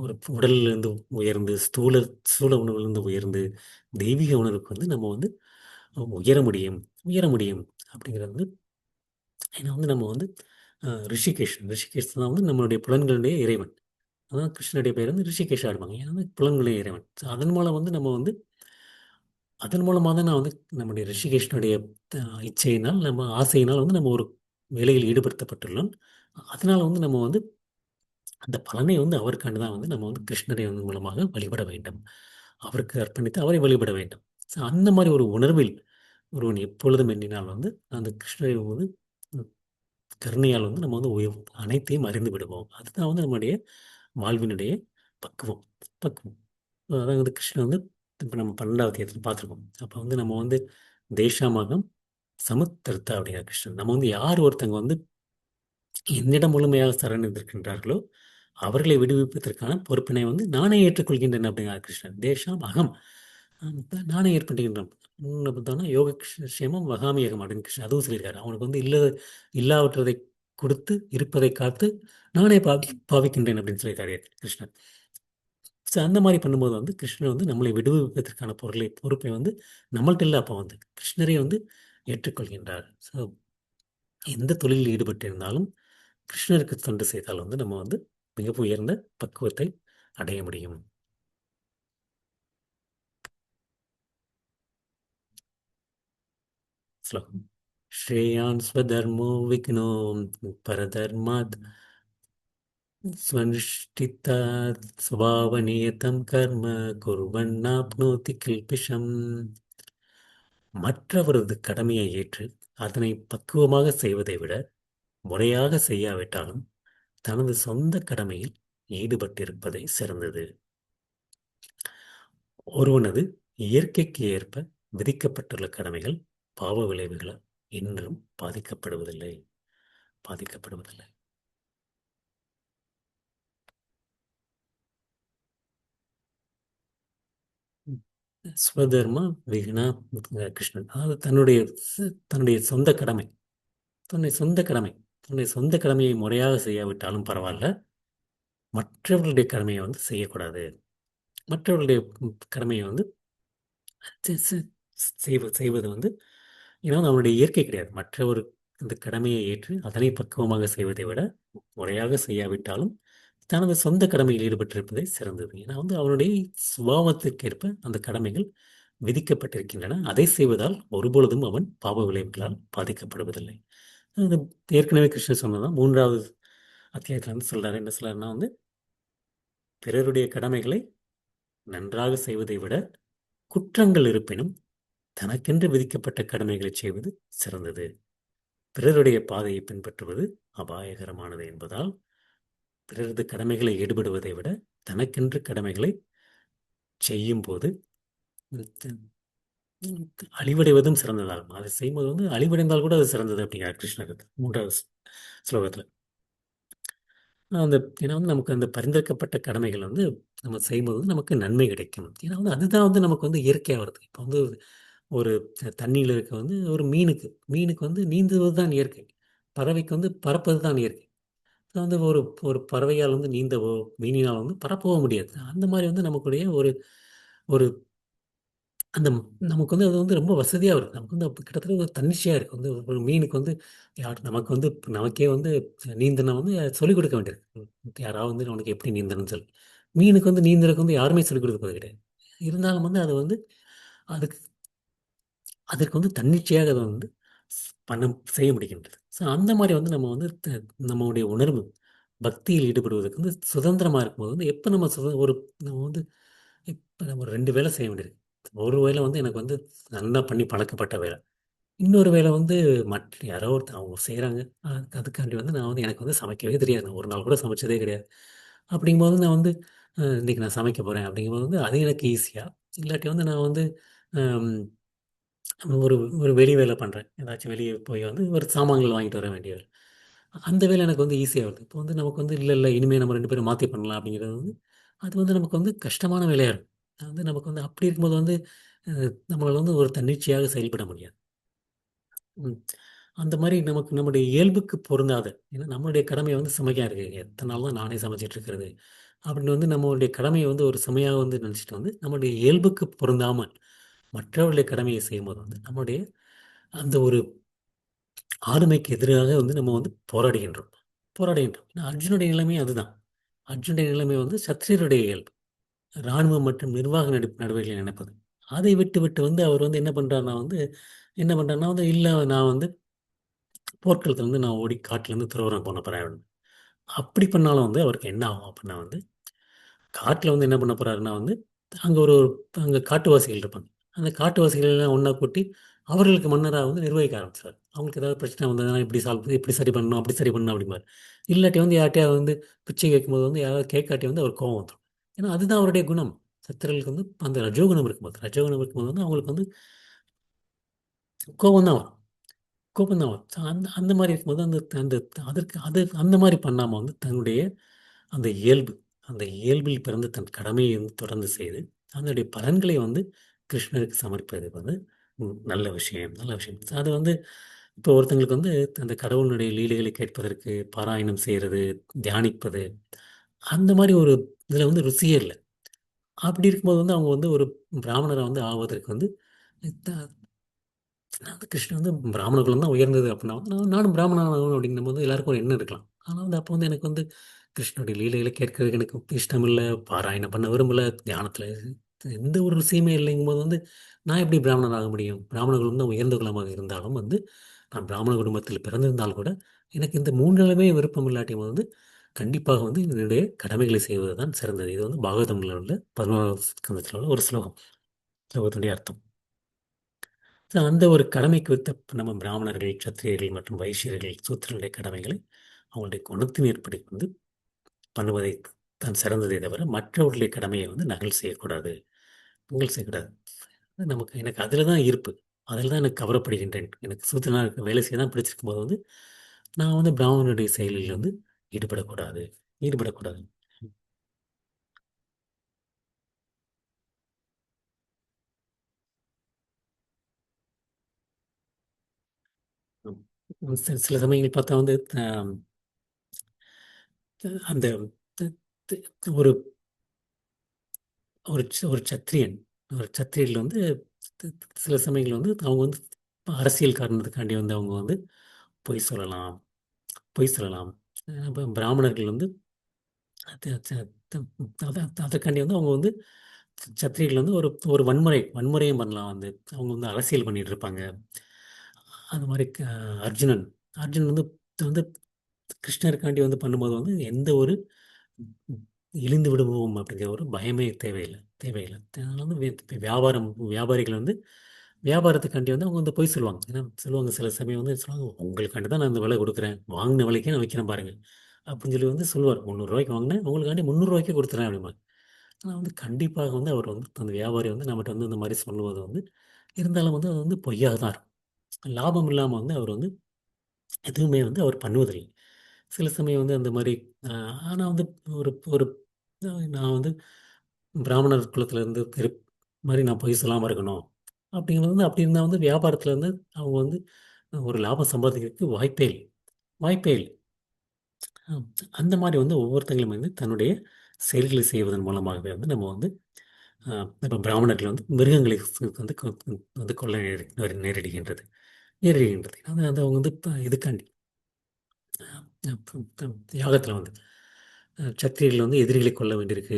ஒரு உடல்லேருந்து உயர்ந்து, ஸ்தூல உணர்விலிருந்து உயர்ந்து, தெய்வீக உணர்வுக்கு வந்து நம்ம வந்து உயர முடியும் உயர முடியும் அப்படிங்கிறது வந்து ஏன்னா வந்து நம்ம வந்து ரிஷிகேஷ் தான் வந்து நம்மளுடைய புலன்களுடைய இறைவன். அதான் கிருஷ்ணருடைய பேர் வந்து ரிஷிகேஷா இருப்பாங்க. ஏன்னா வந்து புலன்களுடைய இறைவன். ஸோ அதன் மூலம் வந்து நம்ம வந்து அதன் மூலமா தான் நான் வந்து நம்முடைய ரிஷிகேஷனுடைய இச்சையினால், நம்ம ஆசையினால் வந்து நம்ம ஒரு வேலையில் ஈடுபடுத்தப்பட்டுள்ளோம். அதனால வந்து நம்ம வந்து அந்த பலனை வந்து அவருக்காண்டு தான் வந்து நம்ம வந்து கிருஷ்ணரை வந்து மூலமாக வழிபட வேண்டும். அவருக்கு அர்ப்பணித்து அவரை வழிபட வேண்டும். ஸோ அந்த மாரி ஒரு உணர்வில் ஒருவன் எப்பொழுதும் எண்ணினால் வந்து அந்த கிருஷ்ணரை வந்து ம் கருணையால் வந்து நம்ம வந்து அனைத்தையும் அறிந்து விடுவோம். அதுதான் வந்து நம்முடைய வாழ்வினுடைய பக்குவம். பக்குவம். அதான் வந்து கிருஷ்ணன் வந்து இப்ப நம்ம 12வது அத்தியாயத்தில பார்த்துருக்கோம். அப்ப வந்து நம்ம வந்து தேஷாமகம் சமத்தர்த்தா அப்படிங்கிற கிருஷ்ணன். நம்ம வந்து யார் ஒருத்தங்க வந்து என்னிடம் முழுமையாக சரணடைந்திருக்கின்றார்களோ, அவர்களை விடுவிப்பதற்கான பொறுப்பினை வந்து நானே ஏற்றுக்கொள்கின்றேன் அப்படிங்கிறார் கிருஷ்ணர். தேஷாம் அகம். நானே ஏற்படுகின்றேன். இன்னொன்னு பார்த்தோம்னா, யோக க்ஷேமம் வகாமியகம் அப்படின்னு கிருஷ்ணர் அதுவும் சொல்லியிருக்காரு. அவனுக்கு வந்து இல்லாவற்றதை கொடுத்து, இருப்பதை காத்து, நானே பாவிக்கின்றேன் அப்படின்னு சொல்லியிருக்காரு கிருஷ்ணர். ஸோ அந்த மாரி பண்ணும்போது வந்து கிருஷ்ணர் வந்து நம்மளை விடுவிப்பதற்கான பொறுப்பை வந்து நம்மள்ட்ட இல்ல அப்ப வந்து. கிருஷ்ணரே வந்து ஏற்றுக்கொள்கின்றார். ஸோ எந்த தொழிலில் ஈடுபட்டிருந்தாலும் கிருஷ்ணருக்கு தொண்டு செய்தால் வந்து நம்ம வந்து மிக உயர்ந்த பக்குவத்தை அடைய முடியும். ஸ்லோகம். ஸ்ரேயான் ஸ்வதர்மோ விக்னோ பரதர்மாத் ஸ்வனுஷ்டிதாத் ஸ்வபாவநியதம் கர்ம குர்வன்னாப்னோதி கில்பிஷம். மற்றவரது கடமையை ஏற்று அதனை பக்குவமாக செய்வதை விட முறையாக செய்யாவிட்டாலும் தனது சொந்த கடமையில் ஈடுபட்டிருப்பதை சிறந்தது. ஒருவனது இயற்கைக்கு ஏற்ப விதிக்கப்பட்டுள்ள கடமைகள் பாவ விளைவுகளால் இன்றும் பாதிக்கப்படுவதில்லை. பாதிக்கப்படுவதில்லை. ஸ்வதர்மா விகுணா கிருஷ்ணன், அதாவது தன்னுடைய சொந்த கடமை, தன்னுடைய சொந்த கடமை, தன்னுடைய சொந்த கடமையை முறையாக செய்யாவிட்டாலும் பரவாயில்ல, மற்றவர்களுடைய கடமையை வந்து செய்யக்கூடாது. மற்றவர்களுடைய கடமையை வந்து செ- செ- செய்வது வந்து ஏன்னா அவனுடைய இயற்கை கிடையாது. மற்றவர் இந்த கடமையை ஏற்று அதனை பக்குவமாக செய்வதை விட முறையாக செய்யாவிட்டாலும் தனது சொந்த கடமையில் ஈடுபட்டிருப்பதே சிறந்தது. ஏன்னா வந்து அவனுடைய சுபாவத்திற்கேற்ப அந்த கடமைகள் விதிக்கப்பட்டிருக்கின்றன. அதை செய்வதால் ஒருபொழுதும் அவன் பாவ விளைவுகளால் பாதிக்கப்படுவதில்லை. அது ஏற்கனவே கிருஷ்ணர் சொன்னதான் 3வது அத்தியாயத்தில் வந்து சொல்றாரு. என்ன சொல்றாருன்னா வந்து பிறருடைய கடமைகளை நன்றாக செய்வதை விட குற்றங்கள் இருப்பினும் தனக்கென்று விதிக்கப்பட்ட கடமைகளை செய்வது சிறந்தது. பிறருடைய பாதையை பின்பற்றுவது அபாயகரமானது என்பதால் பிறரது கடமைகளை ஈடுபடுவதை விட தனக்கென்று கடமைகளை செய்யும் போது அழிவடைவதும் சிறந்ததாகும். அதை செய்யும்போது வந்து அழிவடைந்தால் கூட அது சிறந்தது அப்படிங்கிறார் கிருஷ்ணர் 3வது ஸ்லோகத்தில். அந்த ஏன்னா வந்து நமக்கு அந்த பரிந்துரைக்கப்பட்ட கடமைகள் வந்து நம்ம செய்யும்போது வந்து நமக்கு நன்மை கிடைக்கும். ஏன்னா வந்து அதுதான் வந்து நமக்கு வந்து இயற்கையாக வருது. இப்போ வந்து ஒரு தண்ணியில் இருக்க வந்து ஒரு மீனுக்கு மீனுக்கு வந்து நீந்துவது தான் இயற்கை. பறவைக்கு வந்து பறப்பது தான் இயற்கை. வந்து ஒரு ஒரு பறவையால் வந்து நீந்தவோ மீனினால் வந்து பறப்பவோ முடியாது. அந்த மாதிரி வந்து நமக்குடைய ஒரு ஒரு அந்த நமக்கு வந்து அது வந்து ரொம்ப வசதியாக இருக்குது. நமக்கு வந்து அப்போ கிட்டத்தட்ட ஒரு தன்னிச்சையாக இருக்குது. வந்து ஒரு மீனுக்கு வந்து யார் நமக்கு வந்து நமக்கே வந்து நீந்தனா வந்து சொல்லிக் கொடுக்க வேண்டியிருக்கு. யாராவது வந்து உனக்கு எப்படி நீந்தணும்னு சொல்லி. மீனுக்கு வந்து நீந்தறதுக்கு வந்து யாருமே சொல்லிக் கொடுக்க போகிறது கிடையாது. இருந்தாலும் வந்து அது வந்து அதுக்கு அதற்கு வந்து தன்னிச்சையாக அதை வந்து பண்ண செய்ய முடிகின்றது. ஸோ அந்த மாதிரி வந்து நம்ம வந்து நம்மளுடைய உணர்வு பக்தியில் ஈடுபடுவதற்கு வந்து சுதந்திரமாக இருக்கும்போது வந்து எப்போ ஒரு நம்ம வந்து இப்போ நம்ம 2 வேலை செய்ய வேண்டியிருக்கு. ஒரு வேலை வந்து எனக்கு வந்து நல்லா பண்ணி பழக்கப்பட்ட வேலை. இன்னொரு வேலை வந்து மற்ற யாரோ ஒருத்தர் அவங்க செய்கிறாங்க. அதுக்காண்டி வந்து நான் வந்து எனக்கு வந்து சமைக்கவே தெரியாது. நான் ஒரு நாள் கூட சமைச்சதே கிடையாது. அப்படிங்கும்போது நான் வந்து இன்னைக்கு நான் சமைக்க போகிறேன் அப்படிங்கும்போது வந்து அது எனக்கு ஈஸியாக. இல்லாட்டி வந்து நான் வந்து ஒரு ஒரு வெளி வேலை பண்ணுறேன். ஏதாச்சும் வெளியே போய் வந்து ஒரு சாமான்கள் வாங்கிட்டு வர வேண்டிய வேலை. அந்த வேலை எனக்கு வந்து ஈஸியாக வருது. இப்போ வந்து நமக்கு வந்து இல்ல இனிமேல் நம்ம 2 பேரும் மாற்றி பண்ணலாம் அப்படிங்கிறது வந்து அது வந்து நமக்கு வந்து கஷ்டமான வேலையா இருக்கும். அது வந்து நமக்கு வந்து அப்படி இருக்கும்போது வந்து நம்மளால வந்து ஒரு தன்னிச்சையாக செயல்பட முடியாது. ம். அந்த மாரி நமக்கு நம்முடைய இயல்புக்கு பொருந்தாத ஏன்னா நம்மளுடைய கடமை வந்து சுமையா இருக்கு. எத்தன நாள் தான் நானே சமைச்சிட்டு இருக்கிறது. அப்படின்னு வந்து நம்மளுடைய கடமைய வந்து ஒரு சுமையா வந்து நினச்சுட்டு வந்து நம்முடைய இயல்புக்கு பொருந்தாம மற்றவர்களுடைய கடமையை செய்யும்போது வந்து நம்முடைய அந்த ஒரு ஆளுமைக்கு எதிராக வந்து நம்ம வந்து போராடுகின்றோம். ஏன்னா அர்ஜுனுடைய நிலைமை அதுதான். அர்ஜுனுடைய நிலைமை வந்து சத்திரியருடைய இயல்பு. இராணுவம் மற்றும் நிர்வாக நடவடிக்கைகளை நினைப்பது. அதை விட்டு வந்து அவர் வந்து என்ன பண்றாருன்னா வந்து இல்ல நான் வந்து போர்க்களத்துல வந்து நான் ஓடி காட்டுலேருந்து துறவறம் பண்ண போறேன். அப்படி பண்ணாலும் வந்து அவருக்கு என்ன ஆகும் அப்படின்னா வந்து காட்டுல வந்து என்ன பண்ண போறாருன்னா வந்து அங்க ஒரு அங்க காட்டுவாசிகள் இருப்பாங்க. அந்த காட்டுவாசிகள் எல்லாம் ஒண்ணா கூட்டி அவர்களுக்கு மன்னரா வந்து நிர்வகிக்க ஆரம்பிச்சாரு. அவங்களுக்கு ஏதாவது பிரச்சனை வந்ததுன்னா இப்படி சரி பண்ணணும், அப்படி சரி பண்ணணும் அப்படிம்பாரு. இல்லாட்டி வந்து யார்ட்டயாவது வந்து பிச்சை கேட்கும்போது வந்து யாராவது கேட்காட்டி வந்து அவர் கோவம் வந்துரும். ஏன்னா அதுதான் அவருடைய குணம். சத்திரர்களுக்கு வந்து அந்த ரஜோகுணம் இருக்கும்போது வந்து அவங்களுக்கு வந்து கோபம் தான் வரும். கோபம் தான் வரும். So அந்த அந்த மாரி இருக்கும்போது அந்த அந்த அதற்கு அந்த மாரி பண்ணாம வந்து தன்னுடைய அந்த இயல்பு, அந்த இயல்பில் பிறந்து தன் கடமையை வந்து தொடர்ந்து செய்து, அதனுடைய பலன்களை வந்து கிருஷ்ணருக்கு சமர்ப்பிப்பது வந்து நல்ல விஷயம், நல்ல விஷயம். அது வந்து இப்போ ஒருத்தங்களுக்கு வந்து அந்த கடவுளுடைய லீலைகளை கேட்பதற்கு பாராயணம் செய்றது, தியானிப்பது, அந்த மாரி ஒரு இதில வந்து ருசியே இல்ல. அப்படி இருக்கும்போது வந்து அவங்க வந்து ஒரு பிராமணரா வந்து ஆவதற்கு வந்து த வந்து கிருஷ்ணன் வந்து பிராமண குலம் தான் உயர்ந்தது அப்படின்னா வந்து நானும் பிராமணன் ஆகணும் அப்படிங்கும்போது எல்லாருக்கும் ஒரு எண்ணம் இருக்கலாம். ஆனா வந்து அப்போ வந்து எனக்கு வந்து கிருஷ்ணனுடைய லீலைகளை கேட்கறதுக்கு எனக்கு இஷ்டம் இல்ல. பாராயணம் பண்ண விரும்பல. தியானத்துல எந்த ஒரு ருசியுமே இல்லைங்கும்போது வந்து நான் எப்படி பிராமணன் ஆக முடியும்? பிராமண குலம் தான் உயர்ந்த குலமாக இருந்தாலும் வந்து நான் பிராமண குடும்பத்தில் பிறந்திருந்தால் கூட எனக்கு இந்த மூன்றிலுமே விருப்பம் இல்லாட்டியும் வந்து கண்டிப்பாக வந்து என்னுடைய கடமைகளை செய்வது தான் சிறந்தது. இது வந்து பாகவதம்ல உள்ள 11வது ஸ்கந்தத்தில் உள்ள ஒரு ஸ்லோகம். ஸ்லோகத்துடைய அர்த்தம். அந்த ஒரு கடமைக்கு வித்த நம்ம பிராமணர்கள், சத்திரியர்கள் மற்றும் வைசியர்கள், சூத்திரர்களுடைய கடமைகளை அவங்களுடைய குணத்தின் ஏற்படி வந்து பண்ணுவதை தான் சிறந்ததே தவிர மற்றவர்களுடைய கடமையை வந்து நகல் செய்யக்கூடாது. நகல் செய்யக்கூடாது. எனக்கு அதில தான் ஈர்ப்பு. அதில தான் எனக்கு கவரப்படுகின்றேன். எனக்கு சூத்திரனா வேலை செய்ய தான் பிடிச்சிருக்கும்போது வந்து நான் வந்து பிராமணனுடைய செயலில் வந்து ஈடுபடக்கூடாது. ஈடுபடக்கூடாது. சில சமயங்கள் பார்த்தா வந்து அந்த த த ஒரு ஒரு சத்திரியன் ஒரு சத்திரியர்கள் வந்து த- சில சமயங்கள் வந்து அவங்க வந்து அரசியல் காரணத்துக்காண்டி வந்து அவங்க வந்து பொய் சொல்லலாம். பொய் சொல்லலாம். இப்போ பிராமணர்கள் வந்து அது அது- அதற்காண்டி வந்து அவங்க வந்து சத்திரியர்கள் வந்து ஒரு ஒரு வன்முறையும் பண்ணலாம் வந்து அவங்க வந்து அரசியல் பண்ணிட்டு இருப்பாங்க. அந்த மாதிரி அர்ஜுனன் அர்ஜுனன் வந்து வந்து கிருஷ்ணருக்காண்டி வந்து பண்ணும்போது வந்து எந்த ஒரு இழிந்து விடுவோம் அப்படிங்கிற ஒரு பயமே தேவையில்லை. தேவையில்லை. அதனால வந்து வியாபாரிகள் வந்து வியாபாரத்துக்காண்டி வந்து அவங்க வந்து பொய் சொல்லுவாங்க. ஏன்னா சொல்லுவாங்க சில சமயம் வந்து சொல்லுவாங்க உங்களுக்காண்டி தான் நான் இந்த விலை கொடுக்குறேன். வாங்கின விலைக்கே நான் விற்கிறேன் பாருங்க. அப்படின்னு சொல்லி வந்து சொல்லுவார். ₹300 வாங்கினேன் உங்களுக்காண்டி ₹300 கொடுத்துறேன் அப்படிம்பாங்க. ஆனால் வந்து கண்டிப்பாக வந்து அவர் வந்து அந்த வியாபாரி வந்து நம்மகிட்ட வந்து இந்த மாதிரி சொல்லுவது வந்து இருந்தாலும் வந்து அது வந்து பொய்யாக தான் இருக்கும். லாபம் இல்லாமல் வந்து அவர் வந்து எதுவுமே வந்து அவர் பண்ணுவதில்லை. சில சமயம் வந்து அந்த மாரி ஆனா வந்து ஒரு ஒரு நான் வந்து பிராமணர் குலத்தில இருந்து மாரி நான் பொய் சொல்லாம இருக்கணும். அப்படிங்கிறது வந்து அப்படி இருந்தா வந்து வியாபாரத்தில வந்து அவங்க வந்து ஒரு லாபம் சம்பாதிக்கிறதுக்கு வாய்ப்பே இல்ல. வாய்ப்பே இல்ல. அ அந்த மாரி வந்து ஒவ்வொருத்தங்களும் வந்து தன்னுடைய செயல்களை செய்வதன் மூலமாகவே வந்து நம்ம வந்து அ இப்ப பிராமணர்கள் வந்து மிருகங்களை வந்து வந்து கொல்ல நேரிடுகின்றது. நேரிடுகின்றது. அது அது அவங்க வந்து இதுக்காண்டி யாகத்துல வந்து சத்திரியர்கள் வந்து எதிரிகளை கொல்ல வேண்டியிருக்கு.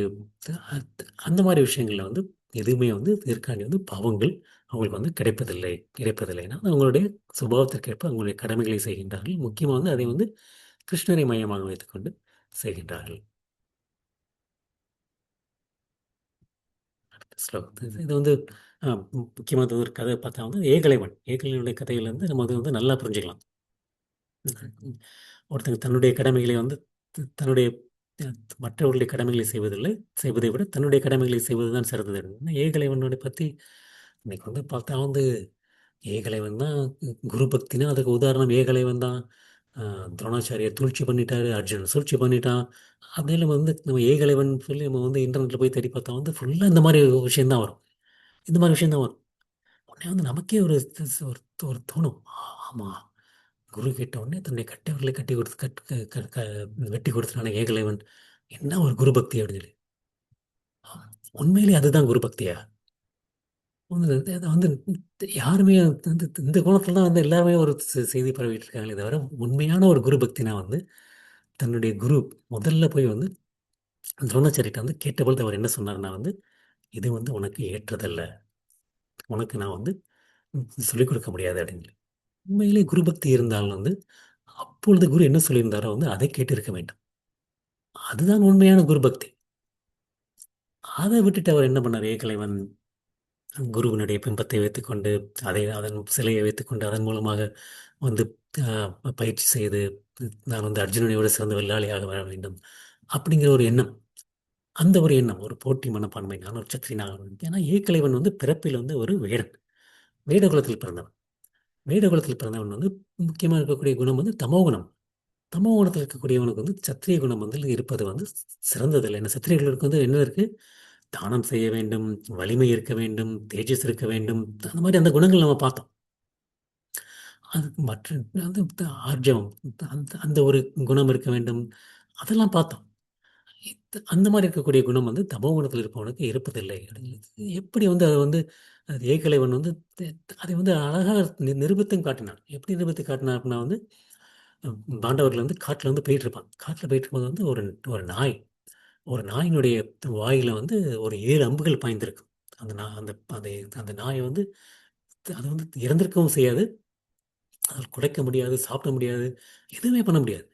அந்த மாரி விஷயங்கள்ல வந்து எதுவுமே வந்து இதற்காண்டி வந்து பாவங்கள் அவங்களுக்கு வந்து கிடைப்பதில்லை. ஏன்னா அவங்களுடைய சுபாவத்திற்கேற்ப அவங்களுடைய கடமைகளை செய்கின்றார்கள். முக்கியமா வந்து அதை வந்து கிருஷ்ணரை மையமாக வைத்துக்கொண்டு செய்கின்றார்கள். ஸ்லோகம். இது இது வந்து முக்கியமா இது ஒரு கதை பார்த்தா வந்து ஏகலைவன். ஏகலைவனுடைய கதையில வந்து நம்ம அது வந்து நல்லா புரிஞ்சுக்கலாம். ம். ஒருத்தங்க தன்னுடைய கடமைகளை வந்து தன்னுடைய அ மற்றவர்களுடைய கடமைகளை செய்வதில்லை. செய்வதை விட தன்னுடைய கடமைகளை செய்வதுதான் சிறந்தது. ஏகலைவனுடைய பத்தி இன்னைக்கு வந்து பார்த்தா வந்து ஏகலைவன் தான் குரு பக்தினா அதுக்கு உதாரணம் ஏகலைவன் தான். அ துரோணாச்சாரியார் சூழ்ச்சி பண்ணிட்டாரு. அர்ஜுனன் சூழ்ச்சி பண்ணிட்டான். அப்படின்னு வந்து நம்ம ஏகலைவன் சொல்லி நம்ம வந்து இன்டர்நெட்ல போய் தேடி பார்த்தா வந்து ஃபுல்லா இந்த மாரி விஷயம் தான் வரும். இந்த மாரி விஷயம் தான் வரும். உடனே வந்து நமக்கே ஒரு ஒரு ஒரு தோணும். ஆமா. குரு கேட்ட உடனே தன்னுடைய கட்டவிரலை கட்டி கொடுத்து கட் க க க வெட்டி கொடுத்துட்டானே ஏகலைவன். என்ன ஒரு குரு பக்தி அப்படின்னு சொல்லி. உண்மையிலேயே அதுதான் குரு பக்தியா? வந்து அத வந்து யாருமே வந்து இந்த கோணத்துல தான் வந்து எல்லாருமே ஒரு செய்தி பரவிட்டு இருக்காங்களே தவிர, உண்மையான ஒரு குரு பக்தினா வந்து தன்னுடைய குரு முதல்ல போய் வந்து துரோணாச்சாரிட்ட வந்து கேட்டபொழுது அவர் என்ன சொன்னாருன்னா வந்து, "இது வந்து உனக்கு ஏற்றதல்ல. உனக்கு நான் வந்து சொல்லிக் கொடுக்க முடியாது" அப்படின்னு சொல்லி. உண்மையிலே குரு பக்தி இருந்தாலும் வந்து, அப்பொழுது குரு என்ன சொல்லியிருந்தாரோ வந்து அதை கேட்டிருக்க வேண்டும். அதுதான் உண்மையான குரு பக்தி. அத விட்டுட்டு அவர் என்ன பண்ணாரு ஏகலைவன் குருவினுடைய பிம்பத்தை வைத்துக்கொண்டு, அதன் சிலையை வைத்துக்கொண்டு அதன் மூலமாக வந்து பயிற்சி செய்து, நான் வந்து அர்ஜுனனை விட சிறந்த வில்லாளியாக வர வேண்டும். அப்படிங்கிற ஒரு எண்ணம். அந்த ஒரு எண்ணம், ஒரு போட்டி மனப்பான்மை. நான் ஒரு சத்திரியனாக வேண்டும். ஏன்னா ஏகலைவன் வந்து பிறப்பில் வந்து ஒரு வேடன். வேட குலத்தில் பிறந்தவன். வேட குலத்தில் பிறந்தவன் வந்து முக்கியமா இருக்கக்கூடிய குணம் வந்து தமோகுணம். தமோகுணத்தில் இருக்கக்கூடியவனுக்கு வந்து சத்திரிய குணம் வந்து இருப்பது வந்து சிறந்ததில்லை. ஏன்னா சத்திரியர்களுக்கு வந்து என்ன இருக்கு? தானம் செய்ய வேண்டும், வலிமை இருக்க வேண்டும், தேஜஸ் இருக்க வேண்டும். அந்த மாரி அந்த குணங்கள் நம்ம பார்த்தோம். அதுக்கு மற்ற அது ஆர்ஜவம் அந்த அந்த ஒரு குணம் இருக்க வேண்டும். அதெல்லாம் பார்த்தோம். அந்த மாரி இருக்கக்கூடிய குணம் வந்து தமோ குணத்தில இருப்பவனுக்கு இருப்பதில்லை. எப்படி வந்து அத வந்து அது ஏகலைவன் வந்து தெ அதை வந்து அழகா நிரூபித்தும் காட்டினான். எப்படி நிரூபித்து காட்டினான் அப்படின்னா வந்து, பாண்டவர்கள் வந்து காட்டுல வந்து போயிட்டுருப்பாங்க. காட்டுல போயிட்டுருக்கும்போது வந்து ஒரு ஒரு நாய் ஒரு நாயினுடைய வாயில வந்து ஒரு 7 அம்புகள் பாய்ந்திருக்கு. அந்த நா அந்த அந்த அந்த நாயை வந்து அது வந்து இறந்திருக்கவும் செய்யாது, அதில் குடைக்க முடியாது, சாப்பிட முடியாது, எதுவுமே பண்ண முடியாது.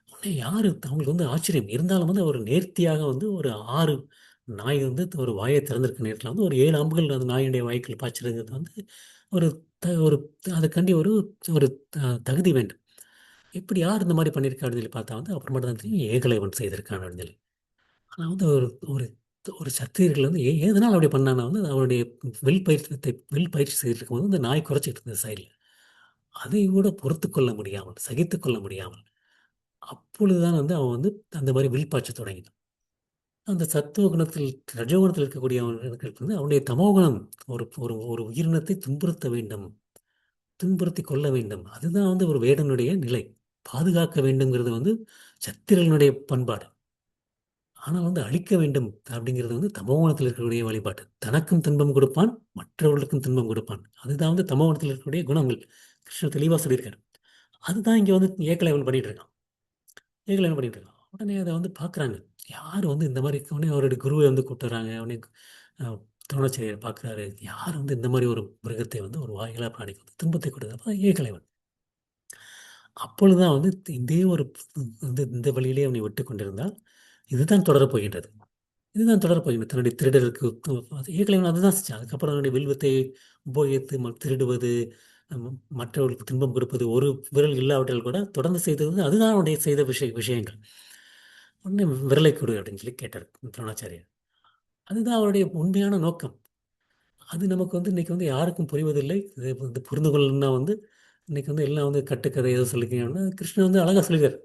உடனே யாரு அவங்களுக்கு வந்து ஆச்சரியம். இருந்தாலும் வந்து ஒரு நேர்த்தியாக வந்து ஒரு 6 நாய் வந்து ஒரு வாயை திறந்திருக்க நேரத்தில வந்து ஒரு 7 அம்புகள் அந்த நாயினுடைய வாய்க்குள்ள பாய்ச்சிருக்கிறது வந்து ஒரு ஒரு அதுக்காண்டி ஒரு ஒரு தகுதி வேண்டும். இப்படி யார் இந்த மாரி பண்ணியிருக்கா அப்படின்னு சொல்லி பார்த்தா வந்து அப்புறமேட்டு தான் தெரியும் ஏகலைவன் செய்திருக்கான் அப்படின்னு சொல்லி. ஆனா வந்து ஒரு ஒரு ஒரு சத்திரியர்கள் வந்து எதனால அப்படி பண்ணான்னா வந்து அவனுடைய வில் பயிற்சி செய்துட்டு இருக்கும்போது அந்த நாய் குறைச்சிட்டு இருந்தது சைடுல. அதை கூட பொறுத்துக்கொள்ள முடியாமல், சகித்துக்கொள்ள முடியாமல், அப்பொழுதுதான் வந்து அவன் வந்து அந்த மாரி வில் பாய்ச்சத் தொடங்கினான். அந்த சத்துவ குணத்தில் ரஜோகுணத்தில் இருக்கக்கூடிய அவனுக்கு வந்து அவனுடைய தமோகுணம் ஒரு ஒரு ஒரு உயிரினத்தை துன்புறுத்த வேண்டும், துன்புறுத்திக் கொள்ள வேண்டும். அதுதான் வந்து ஒரு வேடனுடைய நிலை. பாதுகாக்க வேண்டும்ங்கிறது வந்து சத்திரனுடைய பண்பாடு. ஆனால் வந்து அழிக்க வேண்டும் அப்படிங்கிறது வந்து தமோகுணத்தில் இருக்கக்கூடிய வழிபாடு. தனக்கும் துன்பம் கொடுப்பான், மற்றவர்களுக்கும் துன்பம் கொடுப்பான். அதுதான் வந்து தமோகுணத்தில் இருக்கக்கூடிய குணங்கள். கிருஷ்ணர் தெளிவா சொல்லியிருக்காரு. அதுதான் இங்க வந்து ஏகலைவன் பண்ணிட்டு இருக்கான். ஏகலைவன் பண்ணிட்டு இருக்கான். உடனே அத வந்து பார்க்குறாங்க. யார் வந்து இந்த மாரி உடனே அவருடைய குருவை வந்து கூட்டு வராங்க. உடனே அ துரோணாச்சாரியார் பார்க்குறாரு. யார் வந்து இந்த மாரி ஒரு மிருகத்தை வந்து ஒரு வாயிலா பிராணிக்கு வந்து துன்பத்தை கொடுக்குது. அப்ப ஏகலைவன். அப்பொழுதுதான் வந்து இதே ஒரு வந்து இந்த வழியிலே அவனை விட்டுக் கொண்டிருந்தால், இதுதான் தொடரப் போகின்றது. இதுதான் தொடரப் போகின்றது. தன்னுடைய திருடருக்கு ஏகலைவன் அதுதான் செஞ்சான். அதுக்கப்புறம் அவனுடைய வில்வத்தை உபயோகித்து திருடுவது, மற்றவர்களுக்கு துன்பம் கொடுப்பது, ஒரு விரல் இல்லாவிட்டால் கூட தொடர்ந்து செய்தது அதுதான் அவனுடைய செய்த விஷயங்கள். உடனே "விரலை கொடு" அப்படின்னு சொல்லி கேட்டார் துரோணாச்சாரியார். அதுதான் அவருடைய உண்மையான நோக்கம். அது நமக்கு வந்து இன்னைக்கு வந்து யாருக்கும் புரிவதில்லை. இது வந்து புரிந்து கொள்ளணும்னா வந்து இன்னைக்கு வந்து எல்லாம் வந்து கட்டுக்கதை ஏதோ சொல்லிக்கிறாங்கன்னா, கிருஷ்ணன் வந்து அழகா சொல்லிருக்காரு.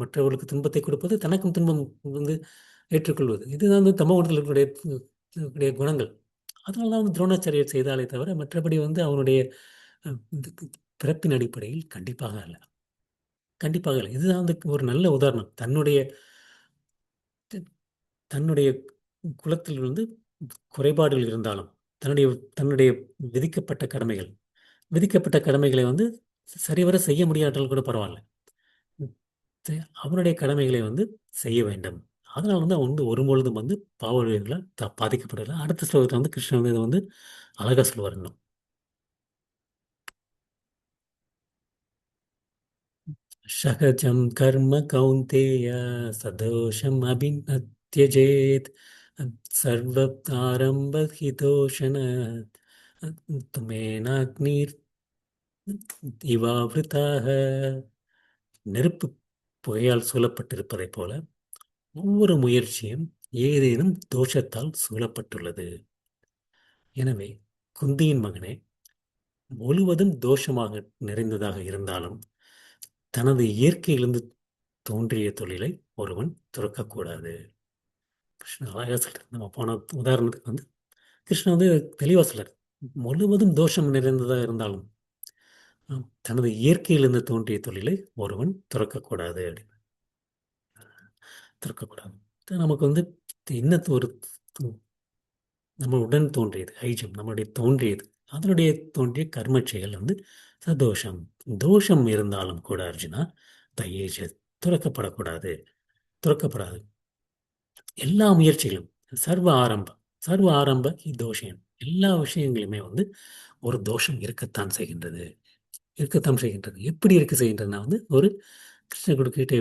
மற்றவர்களுக்கு துன்பத்தை கொடுப்பது, தனக்கும் துன்பம் வந்து ஏற்றுக்கொள்வது. இதுதான் வந்து தமோகுணத்தில் இருக்கக்கூடிய குணங்கள். அதனால தான் வந்து துரோணாச்சாரியார் செய்தாலே தவிர, மற்றபடி வந்து அவனுடைய இந்த பிறப்பின் அடிப்படையில் கண்டிப்பாக அல்ல. கண்டிப்பாக இல்ல. இதுதான் வந்து ஒரு நல்ல உதாரணம். தன்னுடைய குலத்தில் வந்து குறைபாடுகள் இருந்தாலும், தன்னுடைய தன்னுடைய விதிக்கப்பட்ட கடமைகள் விதிக்கப்பட்ட கடமைகளை வந்து சரிவர செய்ய முடியாட்டாலும் கூட பரவால்ல. ம் அவனுடைய கடமைகளை வந்து செய்ய வேண்டும். அதனால வந்து அவன் வந்து ஒருபொழுதும் வந்து பாவ வழிகளால் பாதிக்கப்படல. அடுத்த ஸ்லோகத்தில வந்து கிருஷ்ணன் வந்து இத வந்து அழகா சொல்லுவார் இன்னும். "சகஜம் கர்ம கௌந்தேய சதோஷம் அபிநத்யஜேத் சர்வப்ராரம்ப ஹிதோஷண துமேனாக்னிர் இவாவ்ருதாக." நெருப்பு புகையால் சூழப்பட்டிருப்பதைப் போல ஒவ்வொரு முயற்சியும் ஏதேனும் தோஷத்தால் சூழப்பட்டுள்ளது. எனவே குந்தியின் மகனே, முழுவதும் தோஷமாக நிறைந்ததாக இருந்தாலும் தனது இயற்கையிலிருந்து தோன்றிய தொழிலை ஒருவன் துறக்கக்கூடாது. கிருஷ்ணன் அழகா சொல்றார். நம்ம போன உதாரணத்துக்கு வந்து கிருஷ்ணன் வந்து தெளிவா சொல்றார். முழுவதும் தோஷம் நிறைந்ததாக இருந்தாலும் தனது இயற்கையிலிருந்து தோன்றிய தொழிலை ஒருவன் துறக்கக்கூடாது அப்படின்னு. துறக்கக்கூடாது. நமக்கு வந்து இன்னத்து ஒரு நம்ம உடன் தோன்றியது, ஐஜம் நம்மளுடைய தோன்றியது. அதனுடைய தோன்றிய கர்ம செயல் வந்து சதோஷம். தோஷம் இருந்தாலும் கூட அர்ஜுனா, தயேஷ துறக்கப்படக்கூடாது. துறக்கப்படாது. எல்லா முயற்சிகளும் சர்வ ஆரம்பம். சர்வ ஆரம்ப தோஷம். எல்லா விஷயங்களுமே வந்து ஒரு தோஷம் இருக்கத்தான் செய்கின்றது. இருக்கத்தான் செய்கின்றது. எப்படி இருக்க செய்கின்றதுன்னா வந்து ஒரு கிருஷ்ணர் கொடுக்கிட்ட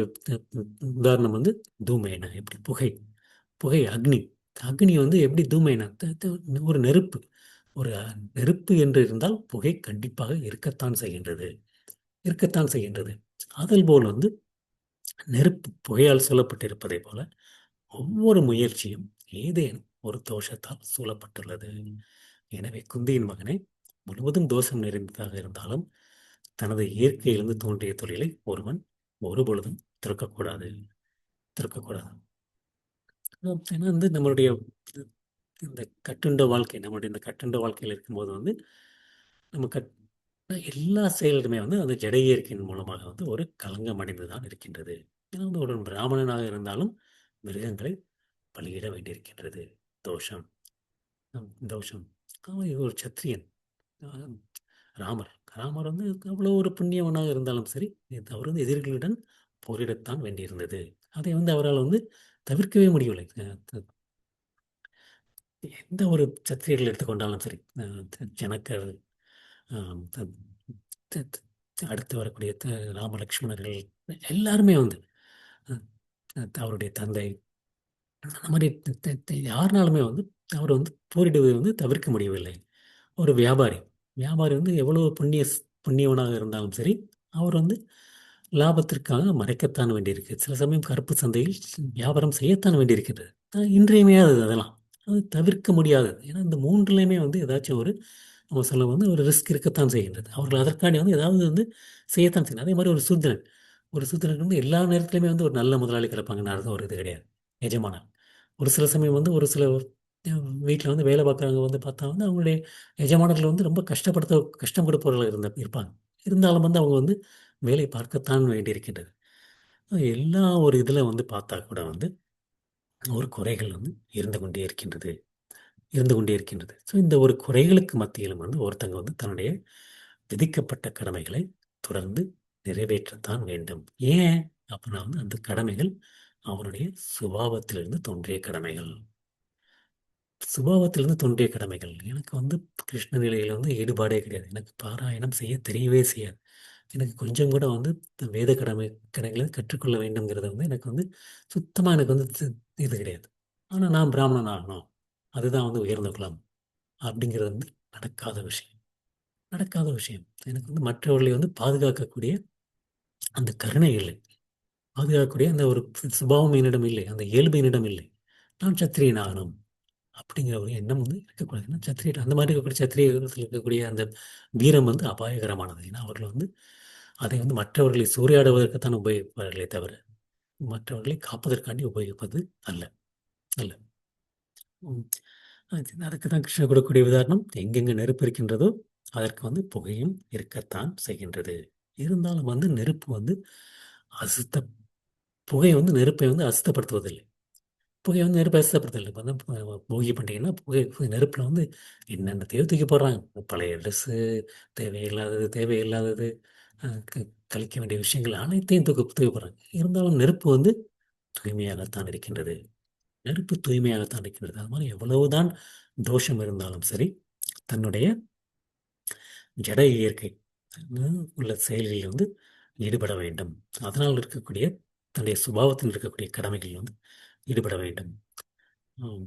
உதாரணம் வந்து தூமேன எப்படி புகை. புகை அக்னி. அக்னி வந்து எப்படி தூமேனா ஒரு நெருப்பு. ஒரு நெருப்பு என்று இருந்தால் புகை கண்டிப்பாக இருக்கத்தான் செய்கின்றது. இருக்கத்தான் செய்கின்றது. அதுபோல் வந்து நெருப்பு புகையால் சூழப்பட்டிருப்பதைப் போல ஒவ்வொரு முயற்சியும் ஏதேனும் ஒரு தோஷத்தால் சூழப்பட்டுள்ளது. எனவே குந்தியின் மகனே, முழுவதும் தோஷம் நிறைந்ததாக இருந்தாலும் தனது இயற்கையிலிருந்து தோன்றிய தொழிலை ஒருவன் ஒருபொழுதும் துறக்கக்கூடாது. துறக்கக்கூடாது. ஏன்னா வந்து நம்மளுடைய இந்த கட்டுண்ட வாழ்க்கை நம்முடைய இந்த கட்டுண்ட வாழ்க்கையில் இருக்கும்போது வந்து நம்ம எல்லா செயலுமே வந்து அந்த ஜட இயற்கையின் மூலமாக வந்து ஒரு களங்கம் அடைந்து தான் இருக்கின்றது. ஏன்னா வந்து ஒரு பிராமணனாக இருந்தாலும் மிருகங்களை பலியிட வேண்டியிருக்கின்றது. தோஷம். தோஷம். அவன் ஒரு சத்திரியன். அ ராமர். ராமர் வந்து அவ்வளோ ஒரு புண்ணியவனாக இருந்தாலும் சரி, அவர் வந்து எதிரிகளுடன் போரிடத்தான் வேண்டியிருந்தது. அதை வந்து அவரால் வந்து தவிர்க்கவே முடியவில்லை. எந்த ஒரு சத்திரியர்கள் எடுத்துக்கொண்டாலும் சரி, ஜனக்கர், த- த- அடுத்து வரக்கூடிய ராம லக்ஷ்மணர்கள் எல்லாருமே வந்து அஹ், அவருடைய தந்தை, அந்த மாதிரி யாருனாலுமே வந்து அவர் வந்து போரிடுவதை வந்து தவிர்க்க முடியவில்லை. ஒரு வியாபாரி வியாபாரி வந்து எவ்வளவு புண்ணியவனாக இருந்தாலும் சரி, அவர் வந்து லாபத்திற்காக மறைக்கத்தான் வேண்டியிருக்கு. சில சமயம் கருப்பு சந்தையில் வியாபாரம் செய்யத்தான் வேண்டியிருக்கிறது. இன்றியமையாதது அதெல்லாம். அது தவிர்க்க முடியாதது. ஏன்னா இந்த மூன்றுலையுமே வந்து ஏதாச்சும் ஒரு, நம்ம சொல்ல வந்து ஒரு ரிஸ்க் இருக்கத்தான் செய்கின்றது. அவர்கள் அதற்காண்டி வந்து ஏதாவது வந்து செய்யத்தான் செய்யணும். அதே மாதிரி ஒரு சூத்திரன் வந்து எல்லா நேரத்துலையுமே வந்து ஒரு நல்ல முதலாளி கிடைப்பாங்கன்னு அர்த்தம் ஒரு இது கிடையாது. எஜமானர் ஒரு சில சமயம் வந்து ஒரு சில வீட்டில் வந்து வேலை பார்க்குறவங்க வந்து பார்த்தா வந்து அவங்களுடைய எஜமானர்கள் வந்து ரொம்ப கஷ்டம் கொடுப்பவர்கள் இருப்பாங்க. இருந்தாலும் வந்து அவங்க வந்து வேலை பார்க்கத்தான் வேண்டியிருக்கின்றது. எல்லா ஒரு இதில் வந்து பார்த்தா கூட வந்து ஒரு குறைகள் வந்து இருந்து கொண்டே இருக்கின்றது, இருந்து கொண்டே இருக்கின்றது. ஸோ இந்த ஒரு குறைகளுக்கு மத்தியிலும் வந்து ஒருத்தங்க வந்து தன்னுடைய விதிக்கப்பட்ட கடமைகளை தொடர்ந்து நிறைவேற்றத்தான் வேண்டும். ஏன் அப்படின்னா வந்து அந்த கடமைகள் அவனுடைய சுபாவத்திலிருந்து தோன்றிய கடமைகள். சுபாவத்திலிருந்து தோன்றிய கடமைகள். எனக்கு வந்து கிருஷ்ண நிலையில் வந்து ஈடுபாடே கிடையாது. எனக்கு பாராயணம் செய்ய தெரியவே செய்யாது. எனக்கு கொஞ்சம் கூட வந்து இந்த வேத கடைகளை கற்றுக்கொள்ள வேண்டும்ங்கிறது வந்து எனக்கு வந்து சுத்தமாக எனக்கு வந்து இது கிடையாது. ஆனால் நான் பிராமணன் ஆகணும், அதுதான் வந்து உயர்ந்த குலம் அப்படிங்கிறது வந்து நடக்காத விஷயம். நடக்காத விஷயம். எனக்கு வந்து மற்றவர்களை வந்து பாதுகாக்கக்கூடிய அந்த கருணை இல்லை. பாதுகாக்கக்கூடிய அந்த ஒரு சுபாவம் என்னிடம் இல்லை. அந்த இயல்பு என்னிடம் இல்லை. நான் சத்திரியன் ஆகணும் அப்படிங்கிற ஒரு எண்ணம் வந்து இருக்கக்கூடாது. ஏன்னா சத்திரியர் அந்த மாதிரி இருக்கக்கூடிய சத்திரியர்கள் இருக்கக்கூடிய அந்த வீரம் வந்து அபாயகரமானது. ஏன்னா அவர்கள் வந்து அதை வந்து மற்றவர்களை சூறையாடுவதற்குத்தான் உபயோகிப்பார்களே தவிர மற்றவர்களை காப்பதற்காண்டி உபயோகிப்பது அல்ல. அல்ல. உம். அதுக்கு தான் கிருஷ்ணர் கொடுக்கக்கூடிய உதாரணம், எங்கெங்க நெருப்பு இருக்கின்றதோ அதற்கு வந்து புகையும் இருக்கத்தான் செய்கின்றது. இருந்தாலும் வந்து நெருப்பு வந்து அசுத்த புகை வந்து நெருப்பை வந்து அசுத்தப்படுத்துவதில்லை. புகை வந்து நெருப்பை அசுத்தப்படுத்தலை. இப்போ வந்து போகி பண்டிகைன்னா நெருப்பில் வந்து என்னென்னத்தையோ தூக்கி போடுறாங்க. பழைய ட்ரெஸ்ஸு, தேவையில்லாதது, கழிக்க வேண்டிய விஷயங்கள் அனைத்தையும் தூக்கி போடுறாங்க. இருந்தாலும் நெருப்பு வந்து தூய்மையாகத்தான் இருக்கின்றது. நெருப்பு தூய்மையாகத்தான் இருக்கின்றது. அது மாதிரி எவ்வளவுதான் தோஷம் இருந்தாலும் சரி, தன்னுடைய ஜட இயற்கை உள்ள செயல்களில் வந்து ஈடுபட வேண்டும். அதனால் இருக்கக்கூடிய தன்னுடைய சுபாவத்தில் இருக்கக்கூடிய கடமைகளில் வந்து ஈடுபட வேண்டும். ஆம்.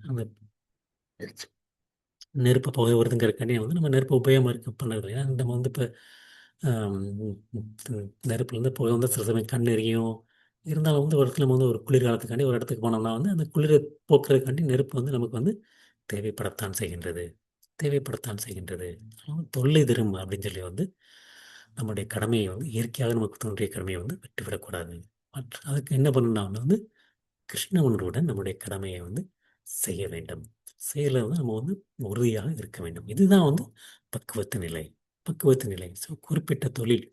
அந்த நெருப்பு புகை வருதுங்கிறக்காண்டி வந்து நம்ம நெருப்பு உபயோகமாக பண்ணது. ஏன்னா நம்ம வந்து இப்போ நெருப்புலேருந்து புகை வந்து சில சமயம் கண் எரியும். இருந்தாலும் வந்து ஒரு இடத்துல நம்ம வந்து ஒரு குளிர்காலத்துக்காண்டி ஒரு இடத்துக்கு போனோம்னா வந்து அந்த குளிரை போக்குறதுக்காண்டி நெருப்பு வந்து நமக்கு வந்து தேவைப்படத்தான் செய்கின்றது. தேவைப்படத்தான் செய்கின்றது. தொல்லை தரும் அப்படின்னு சொல்லி வந்து நம்முடைய கடமையை வந்து இயற்கையாக நமக்கு தோன்றிய கடமையை வந்து விட்டுவிடக்கூடாது. அதுக்கு என்ன பண்ணணும்னா வந்து கிருஷ்ண உணர்வுடன் நம்முடைய கடமையை வந்து செய்ய வேண்டும். செயல வந்து நம்ம வந்து உறுதியாக இருக்க வேண்டும். இதுதான் வந்து பக்குவத்து நிலை. பக்குவத்து நிலை. ஸோ குறிப்பிட்ட தொழில்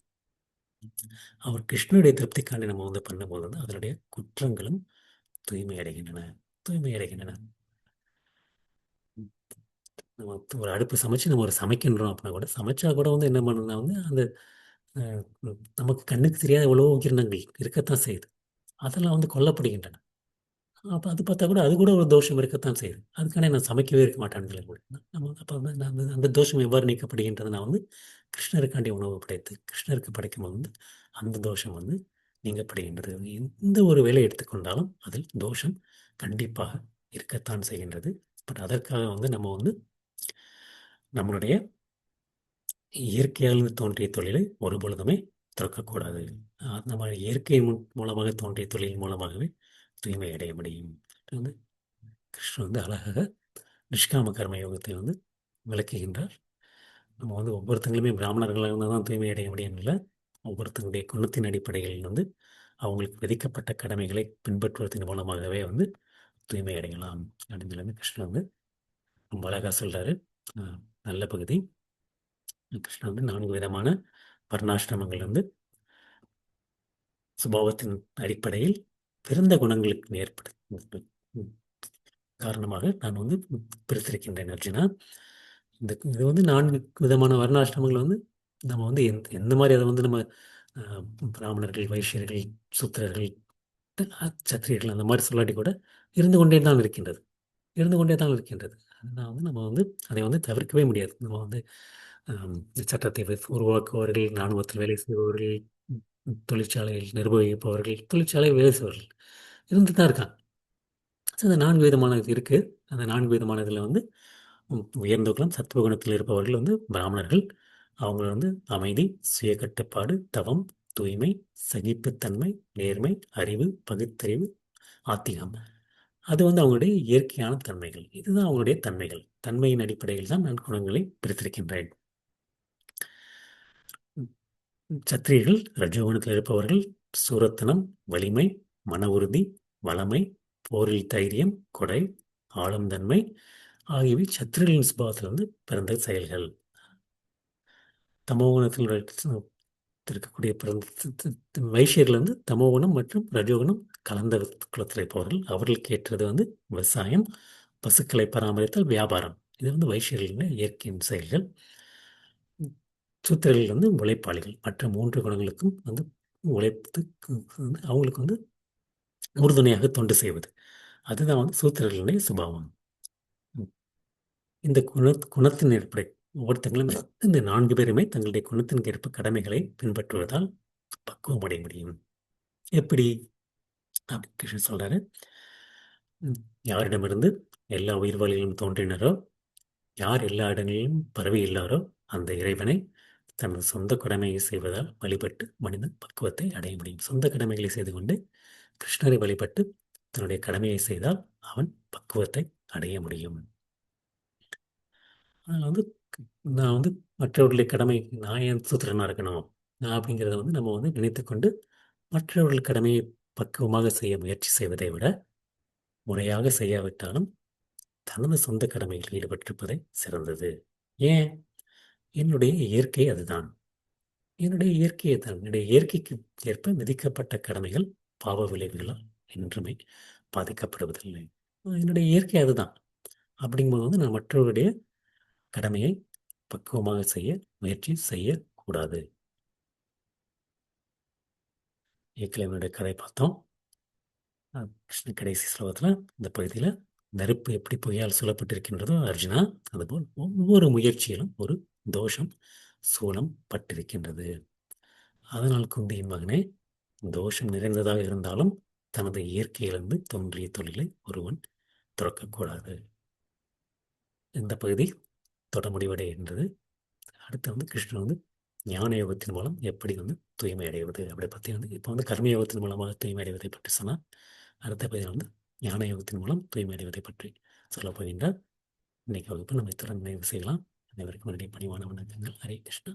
அவர் கிருஷ்ணனுடைய திருப்திக்காண்டி நம்ம வந்து பண்ணும்போது வந்து அதனுடைய குற்றங்களும் தூய்மை அடைகின்றன. தூய்மை அடைகின்றன. நம்ம ஒரு அடுப்பு சமைச்சு நம்ம ஒரு சமைக்கின்றோம் அப்படின்னா கூட சமைச்சா கூட வந்து என்ன பண்ணணும்னா வந்து அந்த நமக்கு கண்ணுக்கு தெரியாத எவ்வளவோ உயிரினங்கள் இருக்கத்தான் செய்யுது. அதெல்லாம் வந்து கொல்லப்படுகின்றன. அப்போ அது பார்த்தா கூட அது கூட ஒரு தோஷம் இருக்கத்தான் செய்யுது. அதுக்கான நான் சமைக்கவே இருக்க மாட்டேன்னு சொல்லி கூட நம்ம அப்போ வந்து நான் அந்த தோஷம் எவ்வாறு நீக்கப்படுகின்றது, நான் வந்து கிருஷ்ணருக்காண்டி உணவு படைத்து கிருஷ்ணருக்கு படைக்கும்போது வந்து அந்த தோஷம் வந்து நீங்கப்படுகின்றது. எந்த ஒரு வேலை எடுத்துக்கொண்டாலும் அதில் தோஷம் கண்டிப்பாக இருக்கத்தான் செய்கின்றது. பட் அதற்காக வந்து நம்ம வந்து நம்மளுடைய இயற்கையால் தோன்றிய தொழிலை ஒரு பொழுதுமே துறக்கக்கூடாது. நம்ம இயற்கை மூலமாக தோன்றிய தொழில் மூலமாகவே தூய்மை அடைய முடியும். இது வந்து கிருஷ்ணர் வந்து அழகாக நிஷ்காம கர்ம யோகத்தை வந்து விளக்குகின்றார். நம்ம வந்து ஒவ்வொருத்தங்களுமே பிராமணர்களாக இருந்தால் தான் தூய்மை அடைய முடியும் இல்லை. ஒவ்வொருத்தங்களுடைய குணத்தின் அடிப்படையில் வந்து அவங்களுக்கு விதிக்கப்பட்ட கடமைகளை பின்பற்றுவதன் மூலமாகவே வந்து தூய்மை அடையலாம் அப்படின்னு சொல்லி கிருஷ்ணன் வந்து ரொம்ப அழகாக சொல்கிறாரு. நல்ல பகுதி. கிருஷ்ணன் வந்து 4 விதமான வர்ணாசிரமங்கள் வந்து சுபாவத்தின் அடிப்படையில் பிறந்த குணங்களுக்கு காரணமாக நான் வந்து பிரித்திருக்கின்றேன் அர்ஜுனா. இது வந்து 4 விதமான வர்ணாசிரமங்கள் வந்து நம்ம வந்து எந்த மாதிரி அதை வந்து நம்ம பிராமணர்கள், வைசியர்கள், சூத்திரர்கள், சத்திரியர்கள் அந்த மாதிரி சொல்லாட்டி கூட இருந்து கொண்டே தான் இருக்கின்றது. இருந்து கொண்டே தான் இருக்கின்றது. அதனால் நம்ம அதை தவிர்க்கவே முடியாது. நம்ம அம் சட்டத்தை உருவாக்குபவர்கள், இராணுவத்தில் வேலை செய்பவர்கள், தொழிற்சாலையில் நிர்வகிப்பவர்கள், தொழிற்சாலையில் வேலை செய்பவர்கள் இருந்துட்டு தான் இருக்காங்க. ஸோ அந்த 4 விதமான இது இருக்கு. அந்த 4 விதமான இதில உயர்ந்த குலம், சத்துவ குணத்தில் இருப்பவர்கள் பிராமணர்கள். அவங்க அமைதி, சுய கட்டுப்பாடு, தவம், தூய்மை, சகிப்புத்தன்மை, நேர்மை, அறிவு, பகுத்தறிவு, ஆத்திகம். அது அவங்களுடைய இயற்கையான தன்மைகள். இதுதான் அவங்களுடைய தன்மைகள். தன்மையின் அடிப்படையில் தான் நான் குணங்களை பிரித்திருக்கின்றேன். சத்திரியர்கள் ரஜோகுணத்தில் இருப்பவர்கள் சூரத்தனம், வலிமை, மன உறுதி, வளமை, போரில் தைரியம், கொடை, ஆளும் தன்மை ஆகியவை சத்திரியர்களின் சுபாவத்திலிருந்து பிறந்த செயல்கள். தமோகுணத்தில் இருக்கக்கூடிய பிறந்த வைசியர்கள் தமோகுணம் மற்றும் ரஜோகுணம் கலந்த குலத்தில் இருப்பவர்கள். அவர்களுக்கு ஏற்றது விவசாயம், பசுக்களை பராமரித்தல், வியாபாரம். இது வைசியர்களின் இயற்கையின் செயல்கள். சூத்திரர்கள் உழைப்பாளிகள். மற்ற 3 குணங்களுக்கும் உழைத்து அவங்களுக்கு உறுதுணையாக தொண்டு செய்வது. அதுதான் சூத்திரர்களுடைய சுபாவம். இந்த குணத்தின் அடிப்படை ஒவ்வொருத்தங்களும் இந்த 4 பேருமே தங்களுடைய குணத்தின் ஏற்ப கடமைகளை பின்பற்றுவதால் பக்குவம் அடைய முடியும். எப்படி அப்படி கிருஷ்ணன் சொல்றாரு. யாரிடமிருந்து எல்லா உயிர்வாளிகளும் தோன்றினரோ, யார் எல்லா இடங்களிலும் பரவி இல்லாரோ அந்த இறைவனை தனது சொந்த கடமையை செய்வதால் வழிபட்டு மனிதன் பக்குவத்தை அடைய முடியும். சொந்த கடமைகளை செய்து கொண்டு கிருஷ்ணரை வழிபட்டு தன்னுடைய கடமையை செய்தால் அவன் பக்குவத்தை அடைய முடியும். அதனால் நான் மற்றவர்களுடைய கடமை நான் ஏன் சூத்திரனாக இருக்கணும் அப்படிங்கிறத நம்ம நினைத்து கொண்டு மற்றவர்கள் கடமையை பக்குவமாக செய்ய முயற்சி செய்வதை விட முறையாக செய்யாவிட்டாலும் தனது சொந்த கடமையில் ஈடுபட்டிருப்பதை சிறந்தது. ஏன்? என்னுடைய இயற்கை அதுதான். என்னுடைய இயற்கையை தான். என்னுடைய இயற்கைக்கு ஏற்ப விதிக்கப்பட்ட கடமைகள் பாவ விளைவுகளால் என்றுமே பாதிக்கப்படுவதில்லை. என்னுடைய இயற்கை அதுதான். அப்படிங்கும்போது நான் மற்றவருடைய கடமையை பக்குவமாக செய்ய முயற்சி செய்யக்கூடாது. ஏற்கனவே கதை பார்த்தோம். கிருஷ்ண கடைசி ஸ்லோகத்தில் இந்த பகுதியில் நெருப்பு எப்படி பொய்யால் சூழப்பட்டிருக்கின்றதோ அர்ஜுனா, அதுபோல் ஒவ்வொரு முயற்சியிலும் ஒரு தோஷம் சூலம் பட்டிருக்கின்றது. அதனால் குந்தியின் மகனே, தோஷம் நிறைந்ததாக இருந்தாலும் தனது இயற்கையிலிருந்து தோன்றிய தொழிலை ஒருவன் துறக்கக்கூடாது. இந்த பகுதி தொட முடிவடைகின்றது. அடுத்து கிருஷ்ணன் ஞான யோகத்தின் மூலம் எப்படி தூய்மை அடைவது அப்படி பற்றி இப்போ கர்மயோகத்தின் மூலமாக தூய்மை அடைவதை பற்றி சொன்னால், அடுத்த பகுதியில் ஞான யோகத்தின் மூலம் தூய்மை அடைவதை பற்றி சொல்லப் போகின்றார். இன்னைக்கு வகுப்பு நம்ம இத்துடன் நிறைவு செய்யலாம். அனைவருக்கும் என்னுடைய பணிவான வணக்கங்கள். ஹரே கிருஷ்ணா.